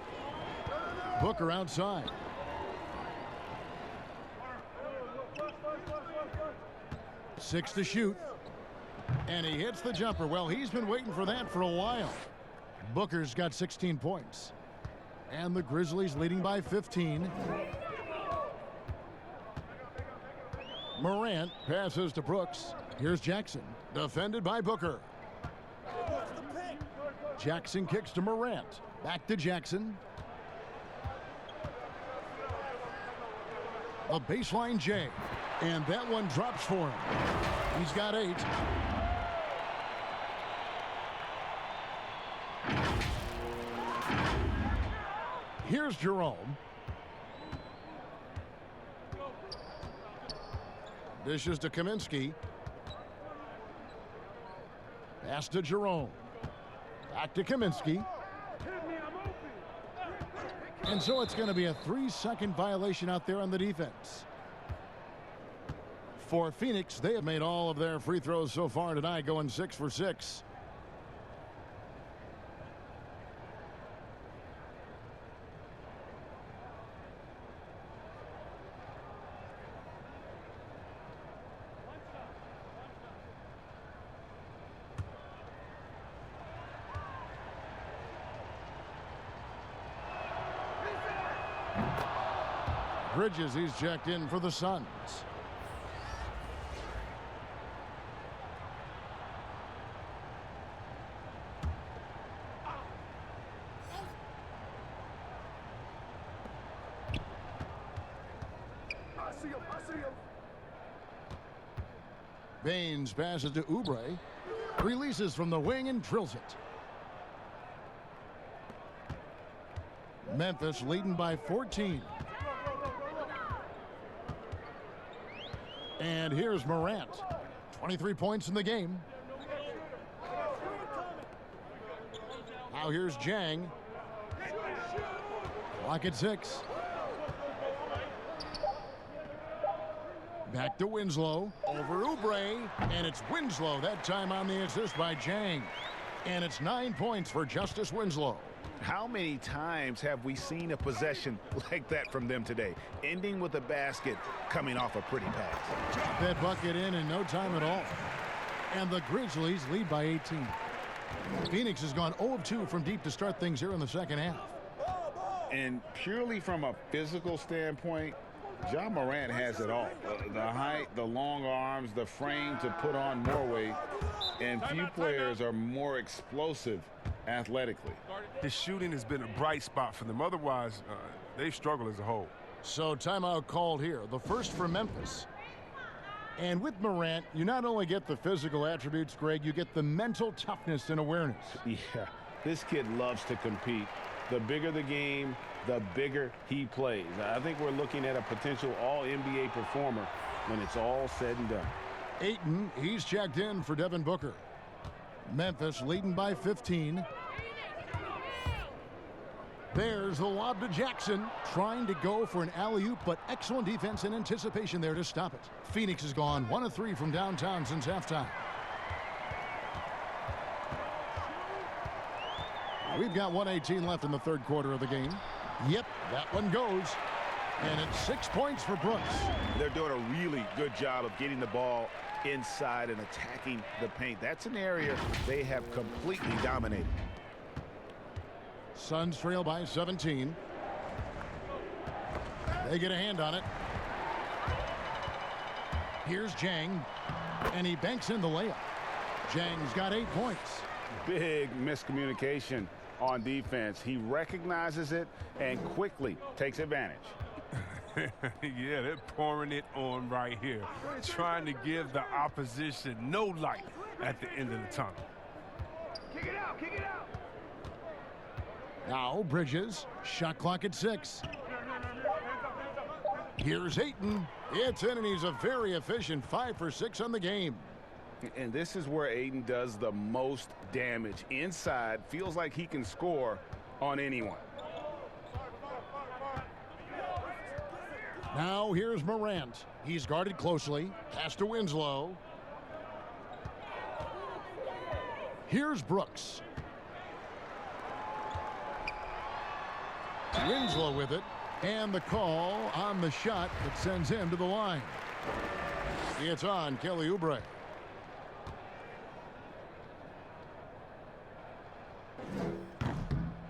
Speaker 1: Booker outside. Six to shoot. And he hits the jumper. Well, he's been waiting for that for a while. Booker's got 16 points. And the Grizzlies leading by 15. Morant passes to Brooks. Here's Jackson, defended by Booker. Jackson kicks to Morant. Back to Jackson. A baseline J. And that one drops for him. He's got 8. Here's Jerome. Dishes to Kaminsky. Pass to Jerome. Back to Kaminsky. And so it's going to be a 3-second violation out there on the defense. For Phoenix, they have made all of their free throws so far tonight, going 6 for 6. Bridges, he's checked in for the Suns. Baines passes to Oubre. Releases from the wing and drills it. Memphis leading by 14. And here's Morant. 23 points in the game. Now here's Jang. Clock at 6. Back to Winslow. Over Oubre. And it's Winslow that time on the assist by Jang. And it's 9 points for Justice Winslow.
Speaker 2: How many times have we seen a possession like that from them today, ending with a basket coming off a pretty pass?
Speaker 1: Drop that bucket in no time at all. And the Grizzlies lead by 18. Phoenix has gone 0 of 2 from deep to start things here in the second half.
Speaker 2: And purely from a physical standpoint, Ja Morant has it all. The height, the long arms, the frame to put on more weight, and few players are more explosive athletically.
Speaker 4: His shooting has been a bright spot for them. Otherwise, they've struggled as a whole.
Speaker 1: So timeout called here, the first for Memphis. And with Morant, you not only get the physical attributes, Greg, you get the mental toughness and awareness.
Speaker 2: Yeah, this kid loves to compete. The bigger the game, the bigger he plays. I think we're looking at a potential all-NBA performer when it's all said and done.
Speaker 1: Ayton, he's checked in for Devin Booker. Memphis leading by 15. There's the lob to Jackson, trying to go for an alley-oop, but excellent defense and anticipation there to stop it. Phoenix has gone 1 of 3 from downtown since halftime. We've got 1:18 left in the third quarter of the game. Yep, that one goes. And it's 6 points for Brooks.
Speaker 2: They're doing a really good job of getting the ball inside and attacking the paint. That's an area they have completely dominated.
Speaker 1: Suns trail by 17. They get a hand on it. Here's Jang, and he banks in the layup. Jang's got 8 points.
Speaker 2: Big miscommunication on defense. He recognizes it and quickly takes advantage.
Speaker 4: Yeah, they're pouring it on right here, trying to give the opposition no light at the end of the tunnel.
Speaker 10: Kick it out, kick it out.
Speaker 1: Now Bridges, shot clock at 6. Here's Ayton. It's in, and he's a very efficient 5 for 6 on the game.
Speaker 2: And this is where Ayton does the most damage. Inside, feels like he can score on anyone.
Speaker 1: Now here's Morant. He's guarded closely. Pass to Winslow. Here's Brooks. Winslow with it. And the call on the shot that sends him to the line. It's on Kelly Oubre.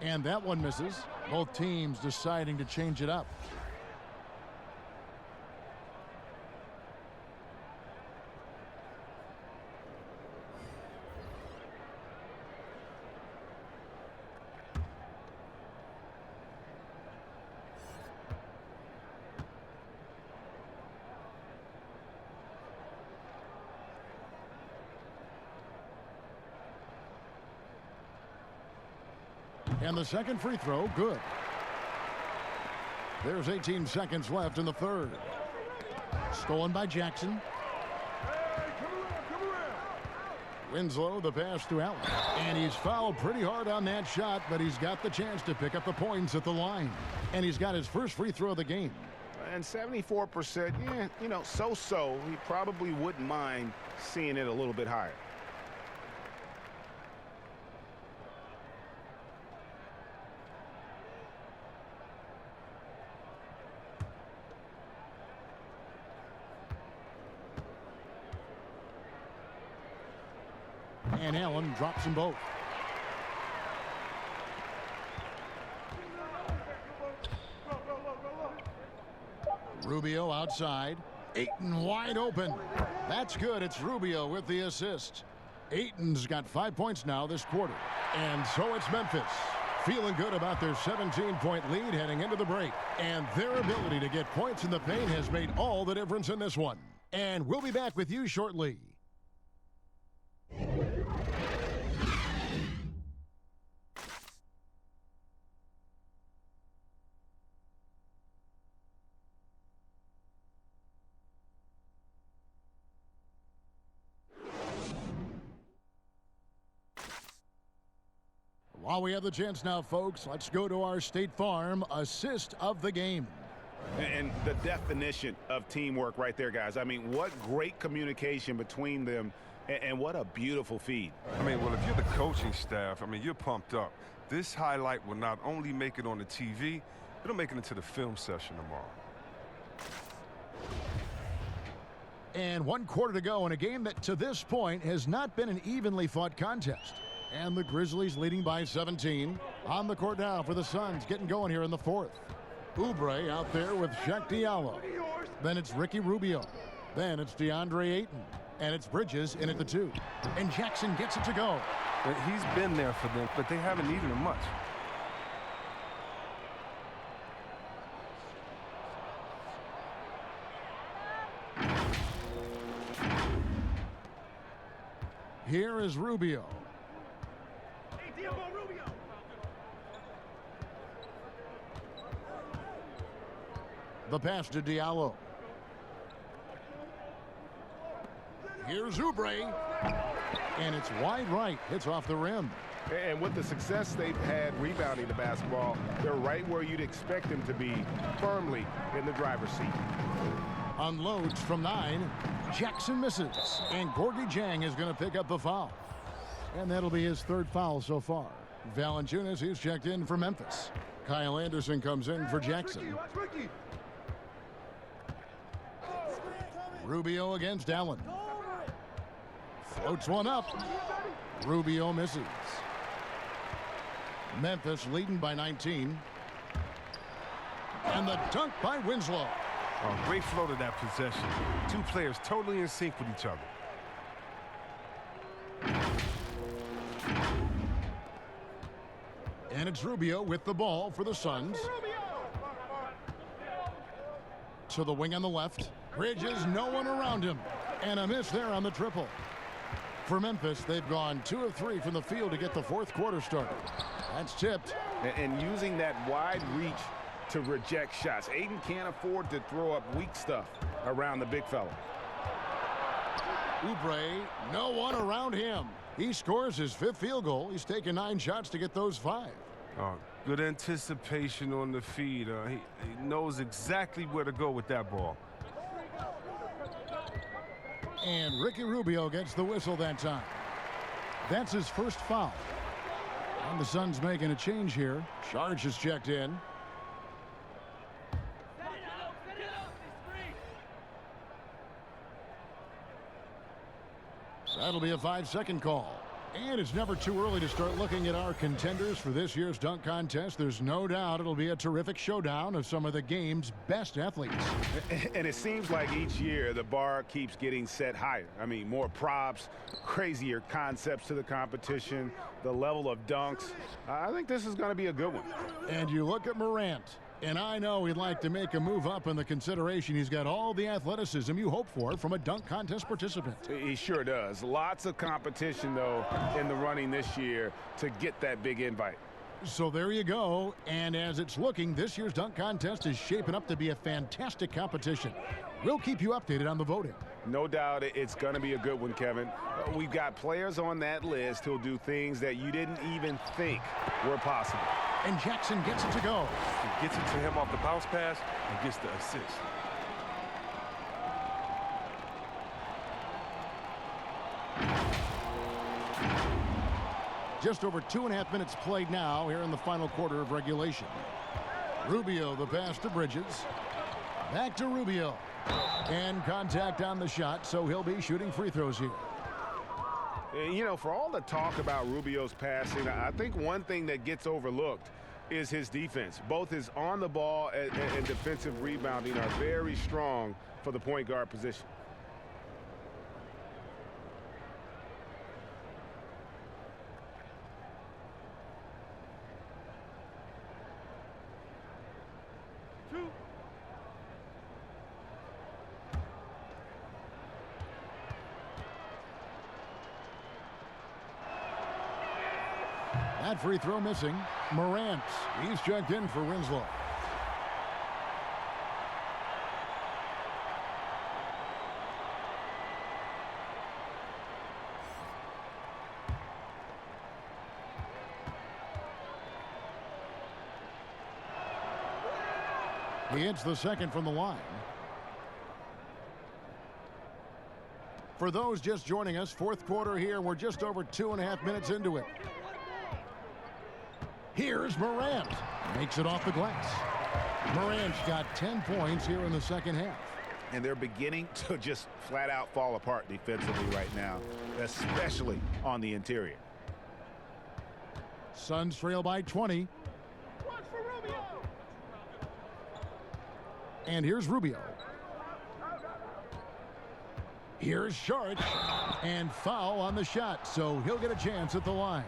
Speaker 1: And that one misses. Both teams deciding to change it up. And the second free throw, good. There's 18 seconds left in the third. Stolen by Jackson. Winslow, the pass to Allen. And he's fouled pretty hard on that shot, but he's got the chance to pick up the points at the line. And he's got his first free throw of the game.
Speaker 2: And 74%, yeah, you know, so-so. He probably wouldn't mind seeing it a little bit higher.
Speaker 1: And Allen drops them both. Rubio outside. Ayton wide open. That's good. It's Rubio with the assist. Ayton's got 5 points now this quarter. And so it's Memphis, feeling good about their 17-point lead heading into the break. And their ability to get points in the paint has made all the difference in this one. And we'll be back with you shortly. While we have the chance now, folks, let's go to our State Farm assist of the game.
Speaker 2: And the definition of teamwork right there, guys. I mean, what great communication between them, and what a beautiful feed.
Speaker 4: I mean, well, if you're the coaching staff, I mean, you're pumped up. This highlight will not only make it on the TV, it'll make it into the film session tomorrow.
Speaker 1: And 1 quarter to go in a game that to this point has not been an evenly fought contest. And the Grizzlies leading by 17. On the court now for the Suns, getting going here in the 4th. Oubre out there with Shaq Diallo. Then it's Ricky Rubio. Then it's DeAndre Ayton. And it's Bridges in at the 2. And Jackson gets it to go.
Speaker 4: He's been there for them, but they haven't needed him much.
Speaker 1: Here is Rubio. The pass to Diallo. Here's Oubre. And it's wide right. Hits off the rim.
Speaker 5: And with the success they've had rebounding the basketball, they're right where you'd expect them to be, firmly in the driver's seat.
Speaker 1: Unloads from 9. Jackson misses. And Gorgie Jang is going to pick up the foul. And that'll be his 3rd foul so far. Valanciunas, he's checked in for Memphis. Kyle Anderson comes in for Jackson. Rubio against Allen. Floats one up. Rubio misses. Memphis leading by 19. And the dunk by Winslow.
Speaker 4: Oh, great flow to that possession. 2 players totally in sync with each other.
Speaker 1: And it's Rubio with the ball for the Suns. To the wing on the left. Bridges, no one around him. And a miss there on the triple. For Memphis, they've gone 2 of 3 from the field to get the 4th quarter started. That's tipped.
Speaker 5: And using that wide reach to reject shots. Ayton can't afford to throw up weak stuff around the big fella.
Speaker 1: Oubre, no one around him. He scores his 5th field goal. He's taken 9 shots to get those 5.
Speaker 4: Good anticipation on the feed. He knows exactly where to go with that ball.
Speaker 1: And Ricky Rubio gets the whistle that time. That's his 1st foul. And the Suns making a change here. Charge is checked in. That'll be a 5-second call. And it's never too early to start looking at our contenders for this year's dunk contest. There's no doubt it'll be a terrific showdown of some of the game's best athletes.
Speaker 5: And it seems like each year the bar keeps getting set higher. I mean, more props, crazier concepts to the competition, the level of dunks. I think this is going to be a good one.
Speaker 1: And you look at Morant. And I know he'd like to make a move up in the consideration. He's got all the athleticism you hope for from a dunk contest participant.
Speaker 5: He sure does. Lots of competition, though, in the running this year to get that big invite.
Speaker 1: So there you go. And as it's looking, this year's dunk contest is shaping up to be a fantastic competition. We'll keep you updated on the voting.
Speaker 5: No doubt it's going to be a good one, Kevin. We've got players on that list who'll do things that you didn't even think were possible.
Speaker 1: And Jackson gets it to go.
Speaker 4: He gets it to him off the bounce pass and gets the assist.
Speaker 1: Just over 2.5 minutes played now here in the final quarter of regulation. Rubio, the pass to Bridges. Back to Rubio. And contact on the shot, so he'll be shooting free throws here.
Speaker 5: You know, for all the talk about Rubio's passing, I think one thing that gets overlooked is his defense. Both his on the ball and defensive rebounding are very strong for the point guard position.
Speaker 1: That free throw missing. Morant, he's checked in for Winslow. He hits the second from the line. For those just joining us, fourth quarter here. We're just over 2.5 minutes into it. Here's Morant. Makes it off the glass. Morant's got 10 points here in the second half.
Speaker 2: And they're beginning to just flat out fall apart defensively right now, especially on the interior.
Speaker 1: Suns trail by 20. And here's Rubio. Here's Sharp. And foul on the shot, so he'll get a chance at the line.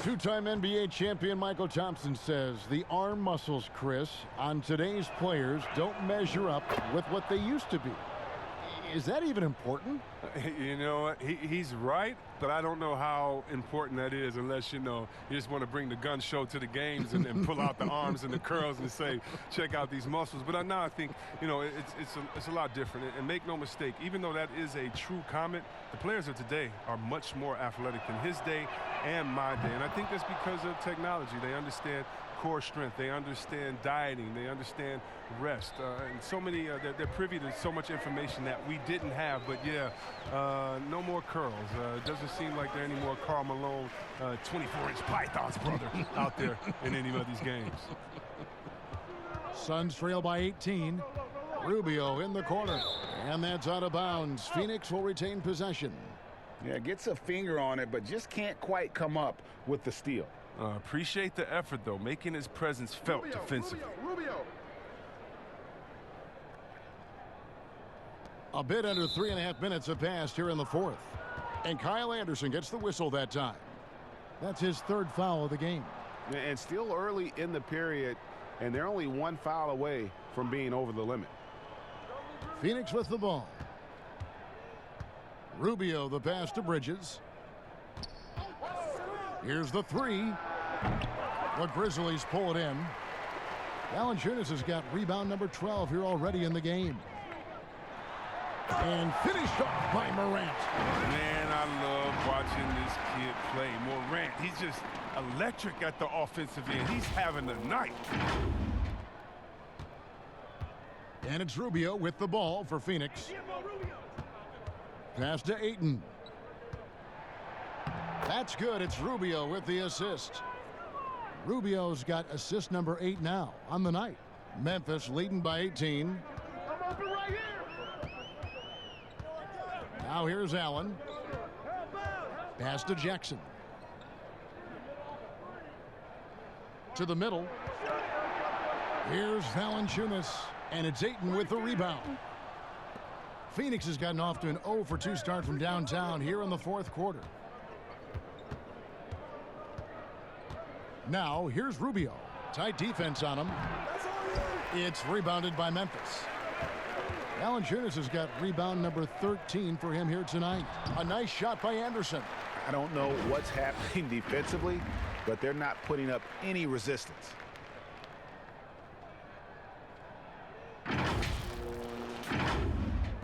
Speaker 1: Two-time NBA champion Michael Thompson says the arm muscles, Chris, on today's players don't measure up with what they used to be. Is that even important?
Speaker 4: You know what? He's right, but I don't know how important that is unless, you just want to bring the gun show to the games and pull out the arms and the curls and say, check out these muscles. But now I think, it's a lot different. And make no mistake, even though that is a true comment, the players of today are much more athletic than his day and my day. And I think that's because of technology. They understand core strength. They understand dieting. They understand rest. And so many, they're privy to so much information that we didn't have. But, yeah, no more curls. It doesn't seem like there are any more Karl Malone 24-inch pythons, brother, out there in any of these games.
Speaker 1: Suns trail by 18. Rubio in the corner. And that's out of bounds. Phoenix will retain possession.
Speaker 2: Yeah, gets a finger on it, but just can't quite come up with the steal.
Speaker 4: Appreciate the effort, though, making his presence felt defensively.
Speaker 5: Rubio.
Speaker 1: A bit under 3.5 minutes have passed here in the fourth. And Kyle Anderson gets the whistle that time. That's his third foul of the game.
Speaker 2: And still early in the period, and they're only one foul away from being over the limit.
Speaker 1: Phoenix with the ball. Rubio the pass to Bridges. Here's the three. The Grizzlies pull it in. Valanciunas has got rebound number 12 here already in the game. And finished off by Morant.
Speaker 4: Man, I love watching this kid play. Morant, he's just electric at the offensive end. He's having a night.
Speaker 1: And it's Rubio with the ball for Phoenix. Pass to Ayton. That's good. It's Rubio with the assist. Rubio's got assist number 8 now on the night. Memphis leading by 18. Now here's Allen. Pass to Jackson. To the middle. Here's Valanciunas. And it's Ayton with the rebound. Phoenix has gotten off to an 0 for 2 start from downtown here in the fourth quarter. Now, here's Rubio. Tight defense on him. It's rebounded by Memphis. Valanciunas has got rebound number 13 for him here tonight. A nice shot by Anderson.
Speaker 2: I don't know what's happening defensively, but they're not putting up any resistance.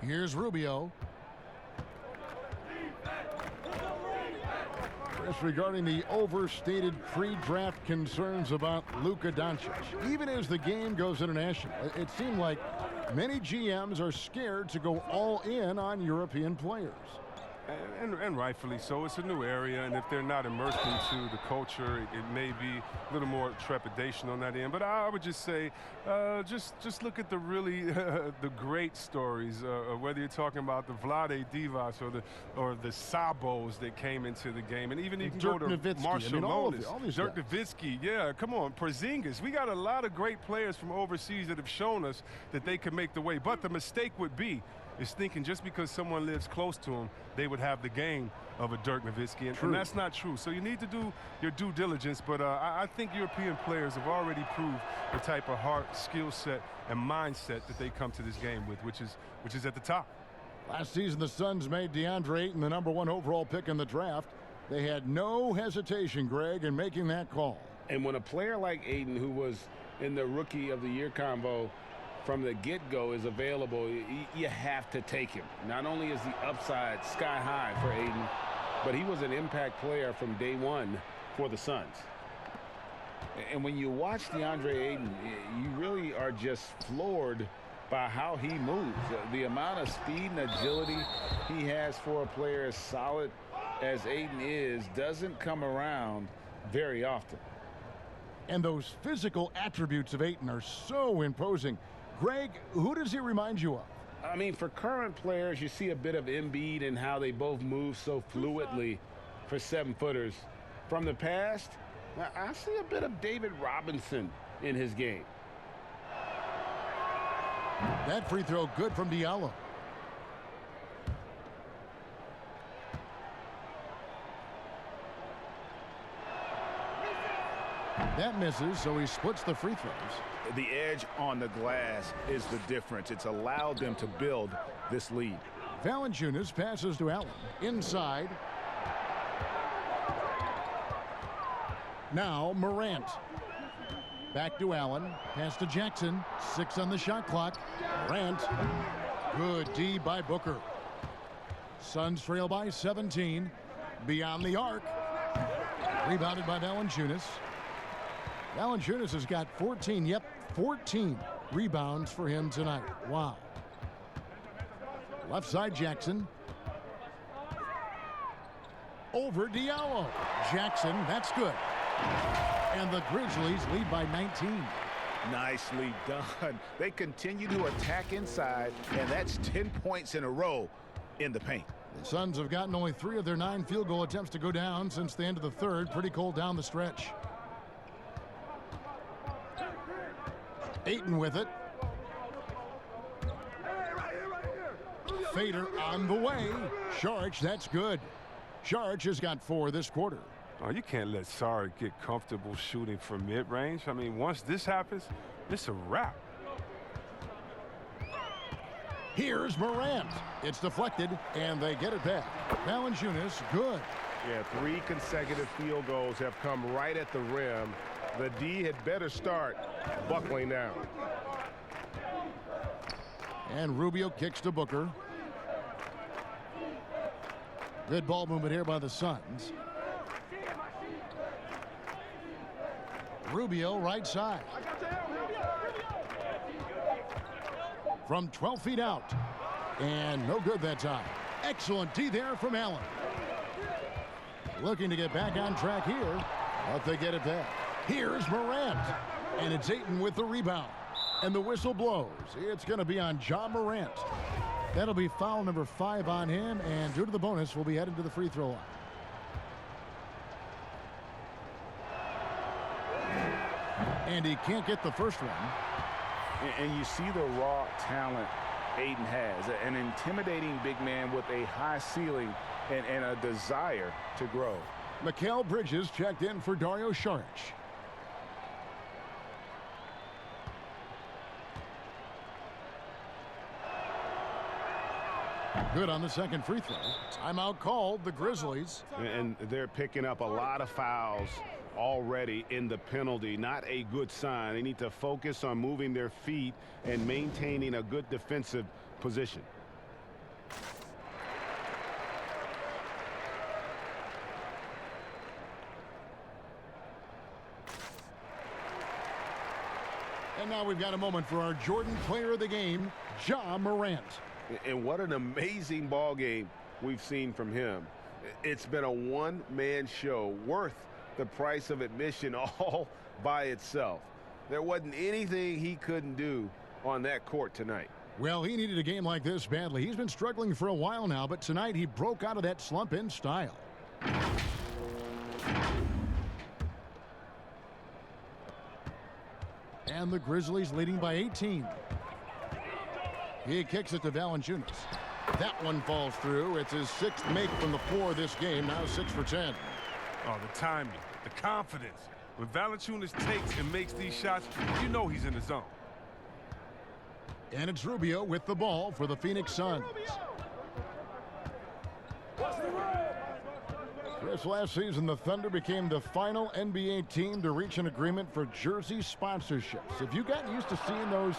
Speaker 1: Here's Rubio. Regarding the overstated pre-draft concerns about Luka Doncic. Even as the game goes international, it seemed like many GMs are scared to go all in on European players.
Speaker 4: And rightfully so. It's a new area, and if they're not immersed into the culture, it may be a little more trepidation on that end. But I would just say, just look at the really the great stories, whether you're talking about the Vlade Divas or the Sabos that came into the game, and even you can
Speaker 1: Dirk
Speaker 4: go to
Speaker 1: Nowitzki.
Speaker 4: Marshall Lonis, Dirk
Speaker 1: guys.
Speaker 4: Nowitzki. Yeah, come on, Porzingis. We got a lot of great players from overseas that have shown us that they can make the way. But the mistake would be is thinking just because someone lives close to him, they would have the game of a Dirk Nowitzki, and that's not true. So you need to do your due diligence, but I think European players have already proved the type of heart, skill set, and mindset that they come to this game with, which is at the top.
Speaker 1: Last season, the Suns made DeAndre Ayton the number 1 overall pick in the draft. They had no hesitation, Greg, in making that call.
Speaker 2: And when a player like Ayton, who was in the Rookie of the Year convo from the get-go, is available, you have to take him. Not only is the upside sky high for Ayton, but he was an impact player from day one for the Suns. And when you watch DeAndre Ayton, you really are just floored by how he moves. The amount of speed and agility he has for a player as solid as Ayton is doesn't come around very often.
Speaker 1: And those physical attributes of Ayton are so imposing. Greg, who does he remind you of?
Speaker 2: I mean, for current players, you see a bit of Embiid and how they both move so fluidly for 7-footers. From the past, I see a bit of David Robinson in his game.
Speaker 1: That free throw good from Diallo. That misses, so he splits the free throws.
Speaker 5: The edge on the glass is the difference. It's allowed them to build this lead.
Speaker 1: Valanciunas passes to Allen. Inside. Now Morant. Back to Allen. Pass to Jackson. 6 on the shot clock. Morant. Good D by Booker. Suns trail by 17. Beyond the arc. Rebounded by Valanciunas. Valanciunas has got 14. Yep, 14 rebounds for him tonight. Wow. Left side Jackson. Over Diallo. Jackson, that's good. And the Grizzlies lead by 19.
Speaker 5: Nicely done. They continue to attack inside, and that's 10 points in a row in the paint.
Speaker 1: The Suns have gotten only 3 of their 9 field goal attempts to go down since the end of the third. Pretty cold down the stretch. Ayton with it. Fader on the way. Saric, that's good. Saric has got 4 this quarter.
Speaker 4: Oh, you can't let Saric get comfortable shooting from mid-range. I mean, once this happens, it's a wrap.
Speaker 1: Here's Morant. It's deflected, and they get it back. Valanciunas, good.
Speaker 5: Yeah, 3 consecutive field goals have come right at the rim. The D had better start buckling down.
Speaker 1: And Rubio kicks to Booker. Good ball movement here by the Suns. Rubio right side. From 12 feet out. And no good that time. Excellent D there from Allen. Looking to get back on track here. But they get it back. Here's Morant. And it's Ayton with the rebound. And the whistle blows. It's going to be on Ja Morant. That'll be foul number 5 on him. And due to the bonus, we'll be headed to the free throw line. And he can't get the first one.
Speaker 2: And you see the raw talent Ayton has. An intimidating big man with a high ceiling and a desire to grow.
Speaker 1: Mikal Bridges checked in for Dario Saric. Good on the second free throw. Timeout called, the Grizzlies.
Speaker 5: And they're picking up a lot of fouls already in the penalty. Not a good sign. They need to focus on moving their feet and maintaining a good defensive position.
Speaker 1: And now we've got a moment for our Jordan player of the game, Ja Morant.
Speaker 5: And what an amazing ball game we've seen from him. It's been a one-man show worth the price of admission all by itself. There wasn't anything he couldn't do on that court tonight.
Speaker 1: Well, he needed a game like this badly. He's been struggling for a while now, but tonight he broke out of that slump in style. And the Grizzlies leading by 18. He kicks it to Valanciunas. That one falls through. It's his 6th make from the floor this game. Now 6 for 10.
Speaker 4: Oh, the timing, the confidence. When Valanciunas takes and makes these shots, you know he's in the zone.
Speaker 1: And it's Rubio with the ball for the Phoenix Suns. This last season, the Thunder became the final NBA team to reach an agreement for jersey sponsorships. Have you gotten used to seeing those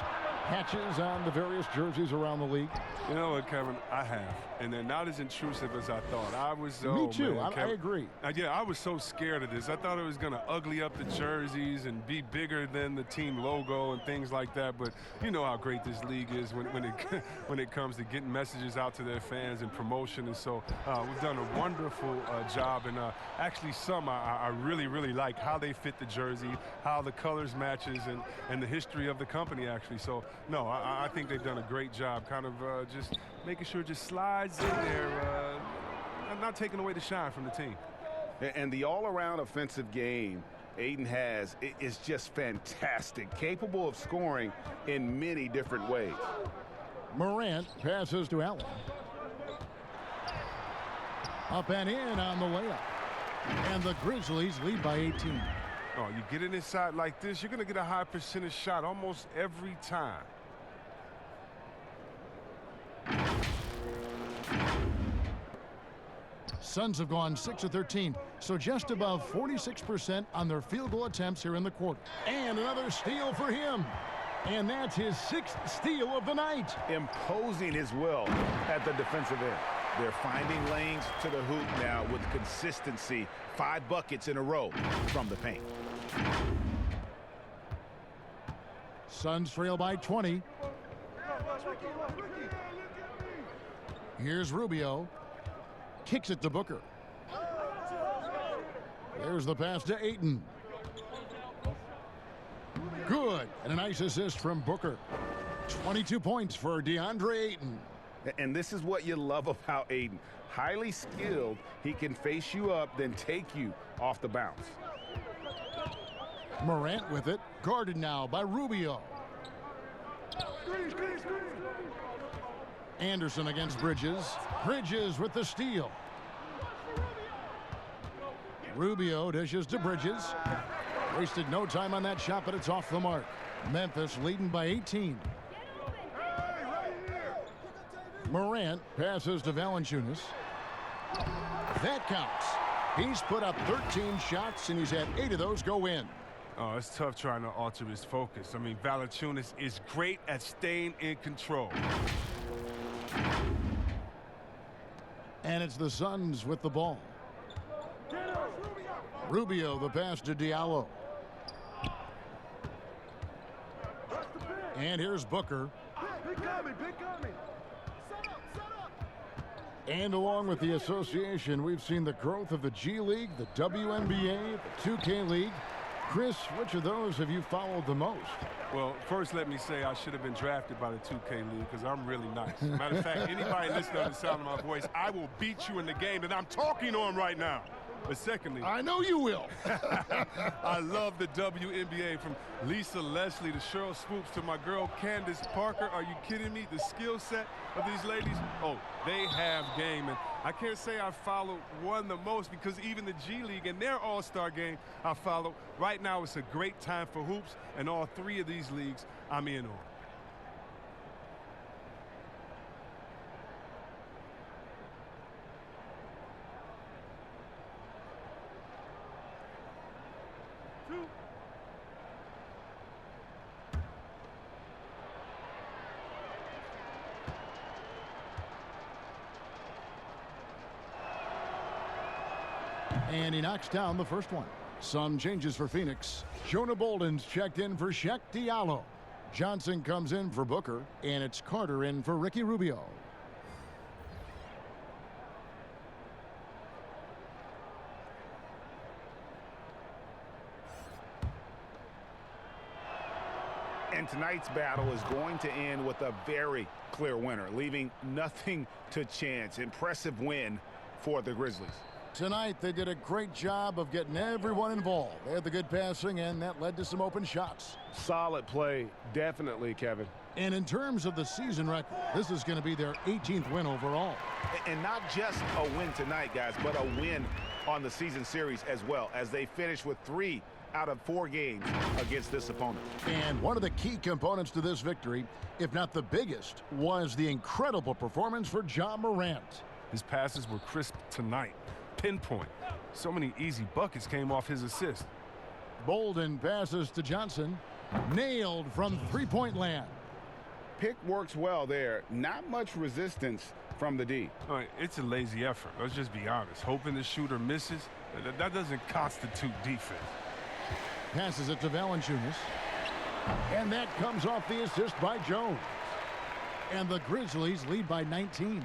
Speaker 1: patches on the various jerseys around the league?
Speaker 4: You know what, Kevin? I have. And they're not as intrusive as I thought. I was
Speaker 1: Me too.
Speaker 4: Man,
Speaker 1: I agree.
Speaker 4: Yeah, I was so scared of this. I thought it was going to ugly up the jerseys and be bigger than the team logo and things like that. But you know how great this league is when it comes to getting messages out to their fans and promotion. And so we've done a wonderful job. And actually some I really, really like how they fit the jersey, how the colors matches, and the history of the company, actually. So, no, I think they've done a great job kind of just making sure it just slides in there, not taking away the shine from the team.
Speaker 5: And the all-around offensive game Aiden has is just fantastic, capable of scoring in many different ways.
Speaker 1: Morant passes to Allen. Up and in on the layup. And the Grizzlies lead by 18.
Speaker 4: Oh, you get it inside like this, you're going to get a high percentage shot almost every time.
Speaker 1: Suns have gone 6 of 13, so just above 46% on their field goal attempts here in the quarter. And another steal for him. And that's his 6th steal of the night.
Speaker 5: Imposing his will at the defensive end. They're finding lanes to the hoop now with consistency. 5 buckets in a row from the paint.
Speaker 1: Suns trail by 20. Here's Rubio. Kicks it to Booker. There's the pass to Ayton. Good. And a nice assist from Booker. 22 points for DeAndre Ayton.
Speaker 5: And this is what you love about Aiden. Highly skilled. He can face you up, then take you off the bounce.
Speaker 1: Morant with it. Guarded now by Rubio. Anderson against Bridges. Bridges with the steal. Rubio dishes to Bridges. Wasted no time on that shot, but it's off the mark. Memphis leading by 18. Morant passes to Valanciunas. That counts. He's put up 13 shots, and he's had 8 of those go in.
Speaker 4: Oh, it's tough trying to alter his focus. I mean, Valanciunas is great at staying in control.
Speaker 1: And it's the Suns with the ball. Rubio, the pass to Diallo. And here's Booker. And along with the association, we've seen the growth of the G League, the WNBA, the 2K League. Chris, which of those have you followed the most?
Speaker 4: Well, first let me say I should have been drafted by the 2K League because I'm really nice. Matter of fact, anybody listening to the sound of my voice, I will beat you in the game that I'm talking on right now. But secondly,
Speaker 1: I know you will.
Speaker 4: I love the WNBA, from Lisa Leslie to Cheryl Swoops to my girl Candace Parker. Are you kidding me? The skill set of these ladies, oh, they have game. And I can't say I follow one the most because even the G League and their all-star game I follow. Right now it's a great time for hoops, and all 3 of these leagues I'm in on.
Speaker 1: And he knocks down the first one. Some changes for Phoenix. Jonah Bolden's checked in for Shaq Diallo. Johnson comes in for Booker, and it's Carter in for Ricky Rubio.
Speaker 5: And tonight's battle is going to end with a very clear winner, leaving nothing to chance. Impressive win for the Grizzlies.
Speaker 1: Tonight, they did a great job of getting everyone involved. They had the good passing, and that led to some open shots.
Speaker 5: Solid play, definitely, Kevin.
Speaker 1: And in terms of the season record, this is going to be their 18th win overall.
Speaker 5: And not just a win tonight, guys, but a win on the season series as well, as they finish with 3 out of 4 games against this opponent.
Speaker 1: And one of the key components to this victory, if not the biggest, was the incredible performance for Ja Morant.
Speaker 4: His passes were crisp tonight. Pinpoint. So many easy buckets came off his assist.
Speaker 1: Bolden passes to Johnson. Nailed from three-point land.
Speaker 2: Pick works well there. Not much resistance from the D.
Speaker 4: All right, it's a lazy effort. Let's just be honest. Hoping the shooter misses, that doesn't constitute defense.
Speaker 1: Passes it to Valanciunas. And that comes off the assist by Jones. And the Grizzlies lead by 19.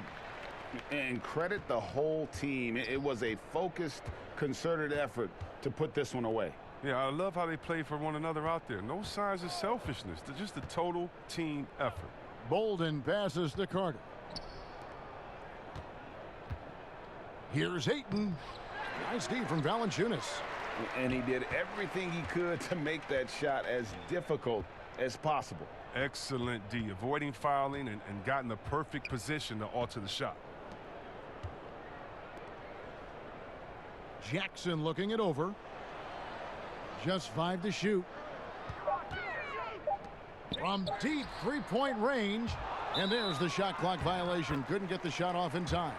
Speaker 2: And credit the whole team. It was a focused, concerted effort to put this one away.
Speaker 4: Yeah, I love how they play for one another out there. No signs of selfishness. They're just a total team effort.
Speaker 1: Bolden passes to Carter. Here's Ayton. Nice D from Valanciunas.
Speaker 2: And he did everything he could to make that shot as difficult as possible.
Speaker 4: Excellent D, avoiding fouling and got in the perfect position to alter the shot.
Speaker 1: Jackson looking it over. Just 5 to shoot. From deep three-point range. And there's the shot clock violation. Couldn't get the shot off in time.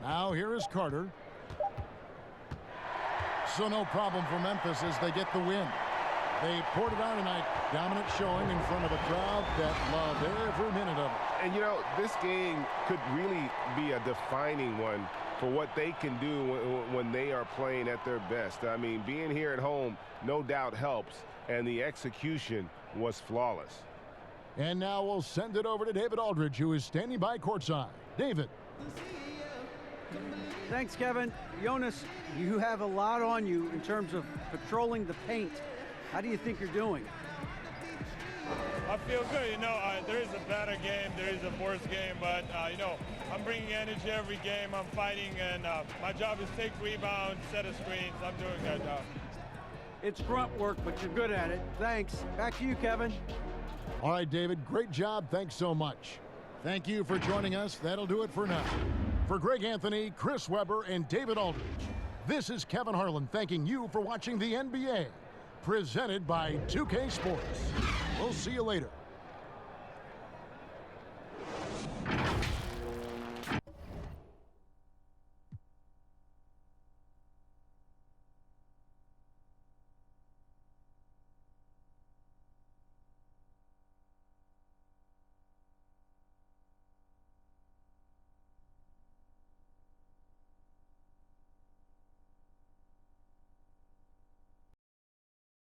Speaker 1: Now here is Carter. So no problem for Memphis as they get the win. They poured it on tonight. Dominant showing in front of a crowd that loved every minute of it.
Speaker 5: And, you know, this game could really be a defining one for what they can do when they are playing at their best. I mean, being here at home no doubt helps, and the execution was flawless.
Speaker 1: And now we'll send it over to David Aldridge, who is standing by courtside. David.
Speaker 3: Thanks, Kevin. Jonas, you have a lot on you in terms of patrolling the paint. How do you think you're doing?
Speaker 6: I feel good. You know, there is a better game, there is a worse game, but, you know, I'm bringing energy every game. I'm fighting, and my job is take rebounds, set of screens. I'm doing that job.
Speaker 3: It's grunt work, but you're good at it. Thanks. Back to you, Kevin.
Speaker 1: All right, David, great job. Thanks so much. Thank you for joining us. That'll do it for now. For Greg Anthony, Chris Webber, and David Aldridge, this is Kevin Harlan thanking you for watching the NBA, presented by 2K Sports. We'll see you later.